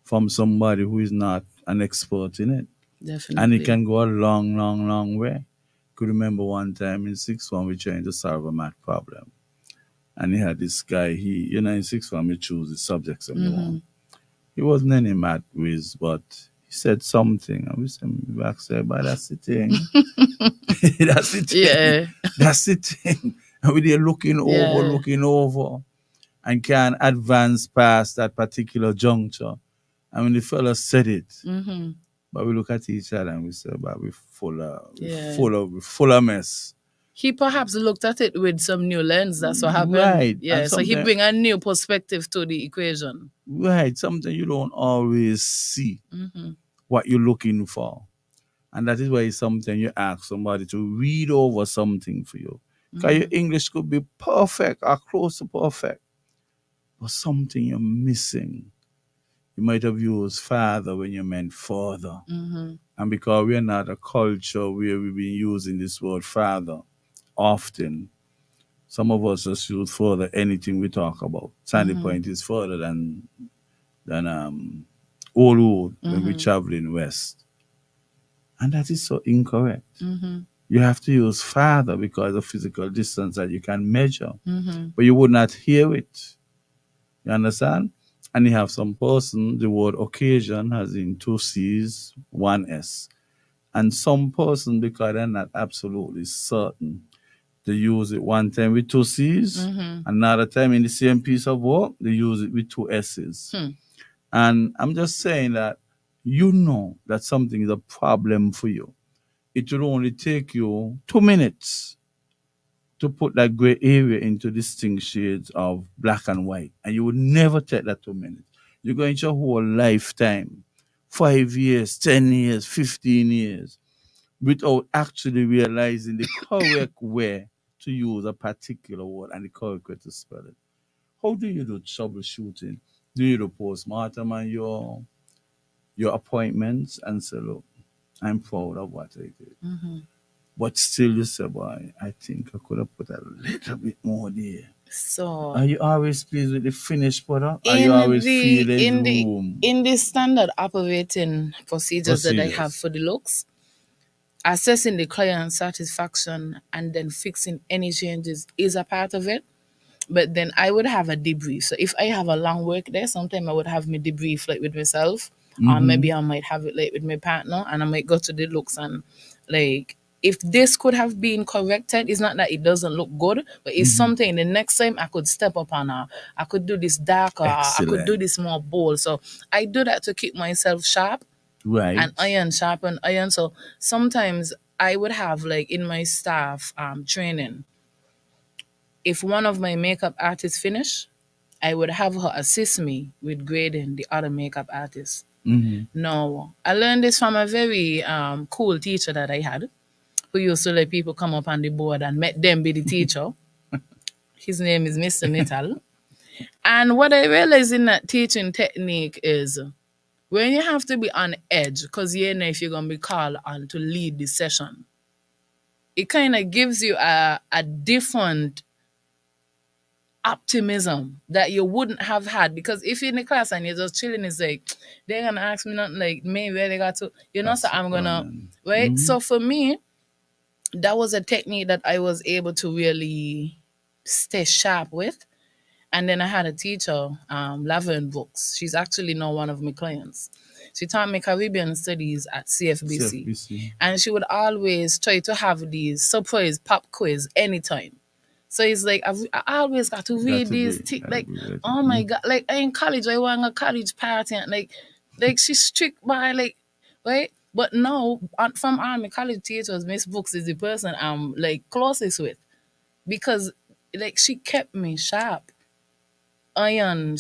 from somebody who is not an expert in it. And it Definitely. can go a long, long, long way. Could remember one time in sixth form we trying to solve a math problem. And he had this guy, in sixth form you choose the subjects that you want. He wasn't any math whiz, but he said something. And we said, back said, but that's the thing. That's the thing. Yeah. That's the thing. And we there looking over, Yeah. looking over, and can't advance past that particular juncture. And when the fella said it, but we look at each other and we say, but we're Yeah. full of mess. He perhaps looked at it with some new lens. That's what happened. Right. Yeah. And So he something, bring a new perspective to the equation. right, something you don't always see what you're looking for. And that is why sometimes you ask somebody to read over something for you. Because your English could be perfect or close to perfect, but something you're missing. You might have used father when you meant father. And because we're not a culture where we've been using this word father often, some of us just use further anything we talk about. Sandy Point is further than Old Road when we're traveling west. And that is so incorrect. You have to use father because of physical distance that you can measure. But you would not hear it. You understand? And you have some person, the word occasion has in two C's, one S. And some person, because they're not absolutely certain, they use it one time with two C's, another time in the same piece of work, they use it with two S's. And I'm just saying that you know that something is a problem for you. It will only take you 2 minutes to put that gray area into distinct shades of black and white. And you would never take that 2 minutes. You're going to your whole lifetime, 5 years, 10 years, 15 years, without actually realizing the correct way to use a particular word and the correct way to spell it. How do you do troubleshooting? Do you do postmortem on your appointments and say, look, I'm proud of what I did. But still, you say, boy, I think I could have put a little bit more there. So Are you always pleased with the finished product? Are you in always the feel there's in the room? in the standard operating procedures that I have Procedures. for the looks, assessing the client satisfaction and then fixing any changes is a part of it. But then I would have a debrief. So if I have a long work day, sometimes I would have me debrief like with myself, or Mm-hmm. maybe I might have it like with my partner, and I might go to the looks and like if this could have been corrected, it's not that it doesn't look good, but it's Mm-hmm. something the next time I could step up on I could do this darker, I could do Excellent. this more bold. So I do that to keep myself sharp and Right. iron, sharpen iron. So sometimes I would have like in my staff training, if one of my makeup artists finish, I would have her assist me with grading the other makeup artists. Mm-hmm. No, I learned this from a very cool teacher that I had who used to let people come up on the board and let them be the teacher. His name is Mr. Nital. And what I realized in that teaching technique is when you have to be on edge, because you know if you're going to be called on to lead the session, it kind of gives you a different optimism that you wouldn't have had because if you're in the class and you're just chilling, it's like they're gonna ask me nothing like maybe where they got to, so That's the I'm gonna problem. right. Mm-hmm. So for me, that was a technique that I was able to really stay sharp with. And then I had a teacher, Laverne Books. She's actually now one of my clients. She taught me Caribbean studies at CFBC. CFBC. And she would always try to have these surprise pop quiz anytime. So it's like I always got to Got read to these be. things. Got to Like, be ready. oh my god! Like in college, I went a college party and like she's strict by like, right? But no, from all my college teachers, Miss Books is the person I'm like closest with because like she kept me sharp, iron